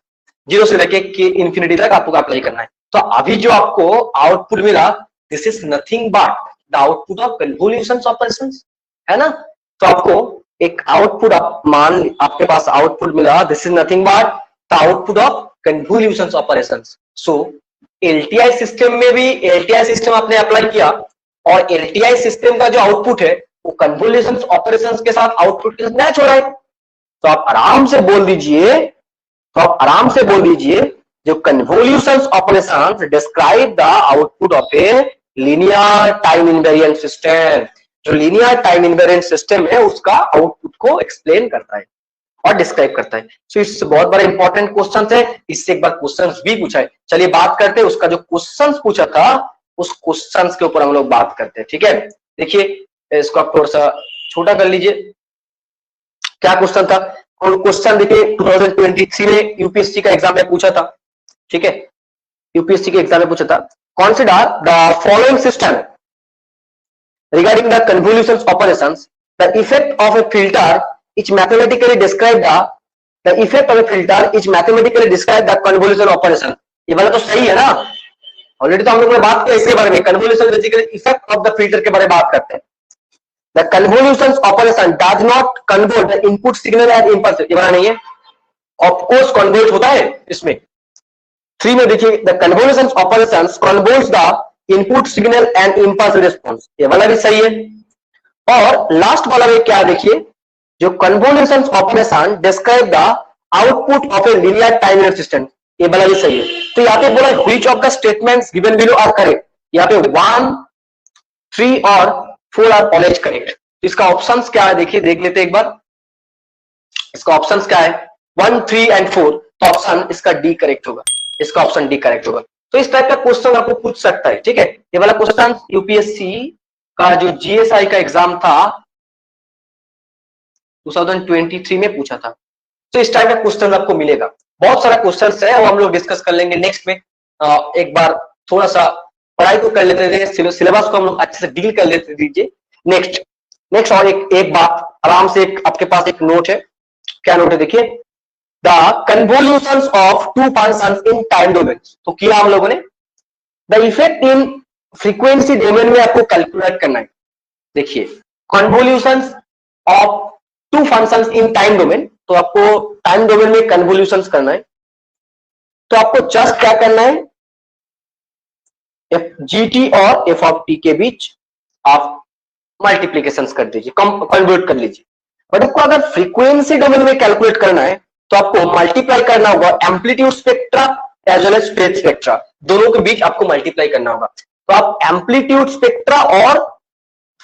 0 से लेके इंफिनिटी तक आपको अप्लाई करना है। तो अभी जो आपको आउटपुट मिला this is nothing but the output of convolution operations, है ना। तो आपको एक आउटपुट आपके पास आउटपुट मिला this is nothing but the output of convolution operations. So LTI system में भी LTI सिस्टम आपने अप्लाई किया और LTI सिस्टम का जो आउटपुट है वो कन्वोल्यूशन ऑपरेशंस के साथ आउटपुट के साथ मैच हो रहा है। तो आप आराम से बोल दीजिए, जो convolution operations describe the output of a linear time invariant system. जो लीनियर टाइम इनवेरिएंट सिस्टम है उसका आउटपुट को एक्सप्लेन करता है और डिस्क्राइब करता है। सो इससे बहुत बड़ा इंपॉर्टेंट क्वेश्चन है, इससे एक बार क्वेश्चन भी पूछा है। चलिए बात करते हैं उसका जो क्वेश्चन पूछा था उस क्वेश्चन के ऊपर हम लोग बात करते हैं, ठीक है। देखिए इसको आप थोड़ा सा छोटा कर लीजिए, क्या क्वेश्चन था। और क्वेश्चन देखिए 2023 में यूपीएससी का एग्जाम में पूछा था, ठीक है, यूपीएससी के एग्जाम में पूछा था। Consider the following system regarding the convolution operations, the effect of a filter is mathematically described the effect of a filter is mathematically described the convolution operation। ये वाला तो सही है ना, ऑलरेडी तो हम लोग ने बात की इसके बारे में, convolution basically effect of the filter के बारे में बात करते हैं। The convolution operation does not convert the input signal as impulse, ये वाला नहीं है, of course convert होता है इसमें। 3 में देखिए the convolution operations converts the input signal and impulse response, ये वाला भी सही है। और लास्ट वाला में क्या देखिए, जो convolution operation describe the output of a linear time unit system, ये वाला भी सही है। तो यहाँ पे बोला which of the statements given below are correct, यहाँ पे 1, 3 और 4 आर ऑलवेज करेक्ट। इसका ऑप्शंस क्या है देखिए, देख लेते हैं एक बार। इसका ऑप्शंस क्या है, 1, 3 एंड 4, तो ऑप्शन इसका डी करेक्ट होगा, इसका ऑप्शन डी करेक्ट होगा। तो इस टाइप का क्वेश्चन आपको पूछ सकता है, ठीक है। ये वाला क्वेश्चन यूपीएससी का जो जीएसआई का एग्जाम था 2023 में पूछा था। तो इस टाइप का क्वेश्चन आपको मिलेगा। बहुत सारा क्वेश्चन है, वो हम लोग डिस्कस कर लेंगे नेक्स्ट में। एक बार थोड़ा सा पढ़ाई को कर लेते थे, सिलेबस को हम लोग अच्छे से डील कर लेते दीजिए। नेक्स्ट और एक बात आराम से, आपके पास एक नोट है, क्या नोट है देखिए, the convolutions of two functions in time domain. तो किया हम लोगों ने, the effect in frequency domain में आपको कैलकुलेट करना है। देखिए convolutions of two functions in time domain, तो आपको टाइम डोमेन में कन्वोल्यूशंस करना है। तो आपको जस्ट क्या करना है, जीटी और एफ ऑफ टी के बीच आप मल्टीप्लीकेशन कर दीजिए, कन्वर्ट कर लीजिए। बट आपको अगर फ्रीक्वेंसी डोमेन में कैलकुलेट करना है तो आपको मल्टीप्लाई करना होगा amplitude spectra as well as phase spectra, दोनों के बीच आपको मल्टीप्लाई करना होगा। तो आप एम्पलीट्यूड स्पेक्ट्रा और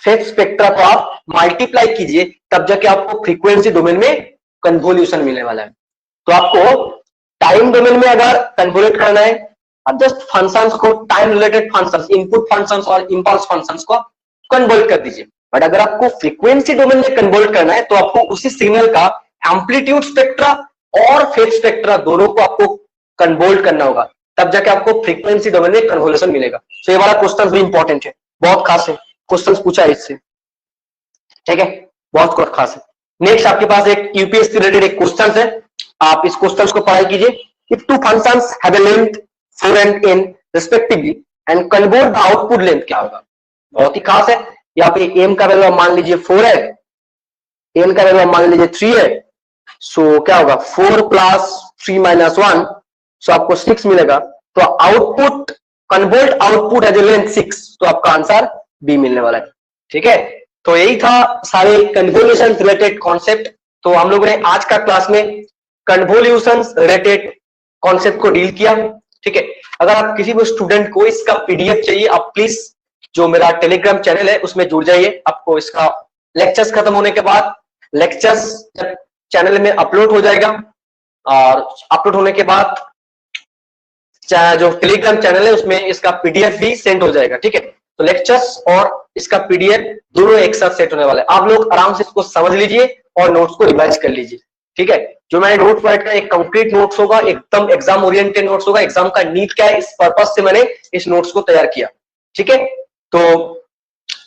फेज स्पेक्ट्रा को आप मल्टीप्लाई कीजिए, तब जाके आपको फ्रीक्वेंसी डोमेन में कन्वोल्यूशन मिलने वाला है। तो आपको टाइम डोमेन में अगर कन्वोल्यूट करना है, आप जस्ट फंक्शंस को, time related functions, input functions और इंपल्स फंक्शंस को कन्वर्ट कर दीजिए। बट अगर आपको फ्रीक्वेंसी डोमेन में कन्वर्ट करना है तो आपको उसी सिग्नल का एम्पलीट्यूड स्पेक्ट्रा और फेज स्पेक्ट्रा दोनों को आपको कन्वर्ट करना होगा, तब जाके आपको फ्रीक्वेंसी डोमेन में कन्वोल्यूशन मिलेगा। तो ये वाला क्वेश्चन भी इंपॉर्टेंट है, बहुत खास है, क्वेश्चन पूछा है इससे, ठीक है, बहुत खास है। नेक्स्ट आपके पास एक यूपीएससी रिलेटेड एक क्वेश्चन है, आप इस क्वेश्चन को पढ़ाई कीजिए। If two functions have a length 4 and n respectively and convert the output length, क्या होगा, बहुत ही खास है। यहाँ पे m का वैल्यू मान लीजिए 4 है, n का वैल्यू मान लीजिए 3 है, सो क्या होगा 4 + 3 - 1, सो आपको 6 मिलेगा। तो output, convert output as a length 6, तो आपका आंसर बी मिलने वाला है, ठीक है। तो यही था सारे कन्वोल्यूशन रिलेटेड कॉन्सेप्ट। तो हम लोगों ने आज का क्लास में कन्वोल्यूशन रिलेटेड कॉन्सेप्ट को डील किया, ठीक है। अगर आप किसी भी स्टूडेंट को इसका पीडीएफ चाहिए, आप प्लीज जो मेरा टेलीग्राम चैनल है उसमें जुड़ जाइए। आपको इसका लेक्चर्स खत्म होने के बाद, लेक्चर्स चैनल में अपलोड हो जाएगा, और अपलोड होने के बाद जो टेलीग्राम चैनल है उसमें इसका पीडीएफ भी सेंड हो जाएगा, ठीक है। तो लेक्चर्स और इसका पीडीएफ दोनों एक साथ सेट होने वाले हैं। आप लोग आराम से इसको समझ लीजिए और नोट्स को रिवाइज कर लीजिए, ठीक है। जो मैंने नोट प्रोवाइड किया एक कंक्रीट नोट्स होगा, एकदम एग्जाम ओरिएंटेड नोट्स होगा। एग्जाम का नीड क्या है, इस पर्पस से मैंने इस नोट्स को तैयार किया, ठीक है। तो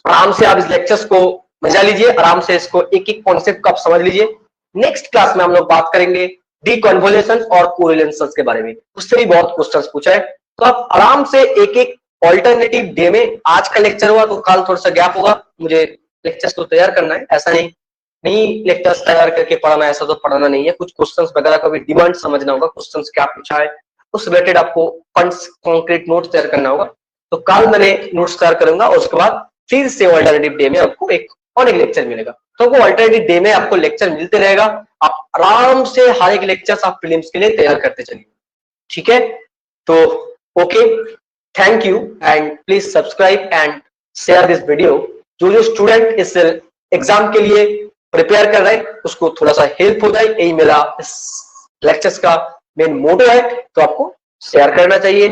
आराम से आप इस लेक्चर्स को मजा लीजिए, आराम से इसको एक एक कॉन्सेप्ट को आप समझ लीजिए। नेक्स्ट क्लास में हम लोग बात करेंगे डीकन्वोल्यूशन और कोरिलेशंस के बारे में, उससे भी बहुत क्वेश्चंस पूछा है। तो आप आराम से एक एक ऑल्टरनेटिव डे में, आज का लेक्चर हुआ तो कल थोड़ा सा गैप होगा, मुझे लेक्चर्स तो तैयार करना है, ऐसा नहीं लेक्चर्स तैयार करके पढ़ाना, ऐसा तो पढ़ाना नहीं है। कुछ क्वेश्चंस वगैरह का भी डिमांड समझना होगा, क्वेश्चंस क्या पूछा है उस रिलेटेड आपको कॉन्क्रीट नोट्स तैयार करना होगा। तो कल मैंने नोट्स तैयार करूंगा और उसके बाद फिर से ऑल्टरनेटिव डे में आपको एक और एक लेक्चर मिलेगा। तो वो ऑल्टरनेटिव डे में आपको लेक्चर मिलते रहेगा, आप आराम से हर एक लेक्चर आप प्रीलिम्स के लिए तैयार करते चलिए, ठीक है। तो okay, thank you and please subscribe and share this video. जो स्टूडेंट इस एग्जाम के लिए प्रिपेयर कर रहे हैं उसको थोड़ा सा हेल्प हो जाए, यही मेरा इस लेक्चर्स का मेन मोटो है। तो आपको शेयर करना चाहिए,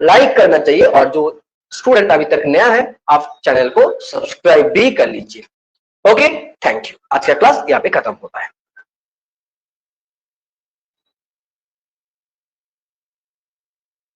लाइक करना चाहिए, और जो स्टूडेंट अभी तक नया है आप चैनल को सब्सक्राइब भी कर लीजिए। Okay, thank you. आज का क्लास यहाँ पे खत्म होता है।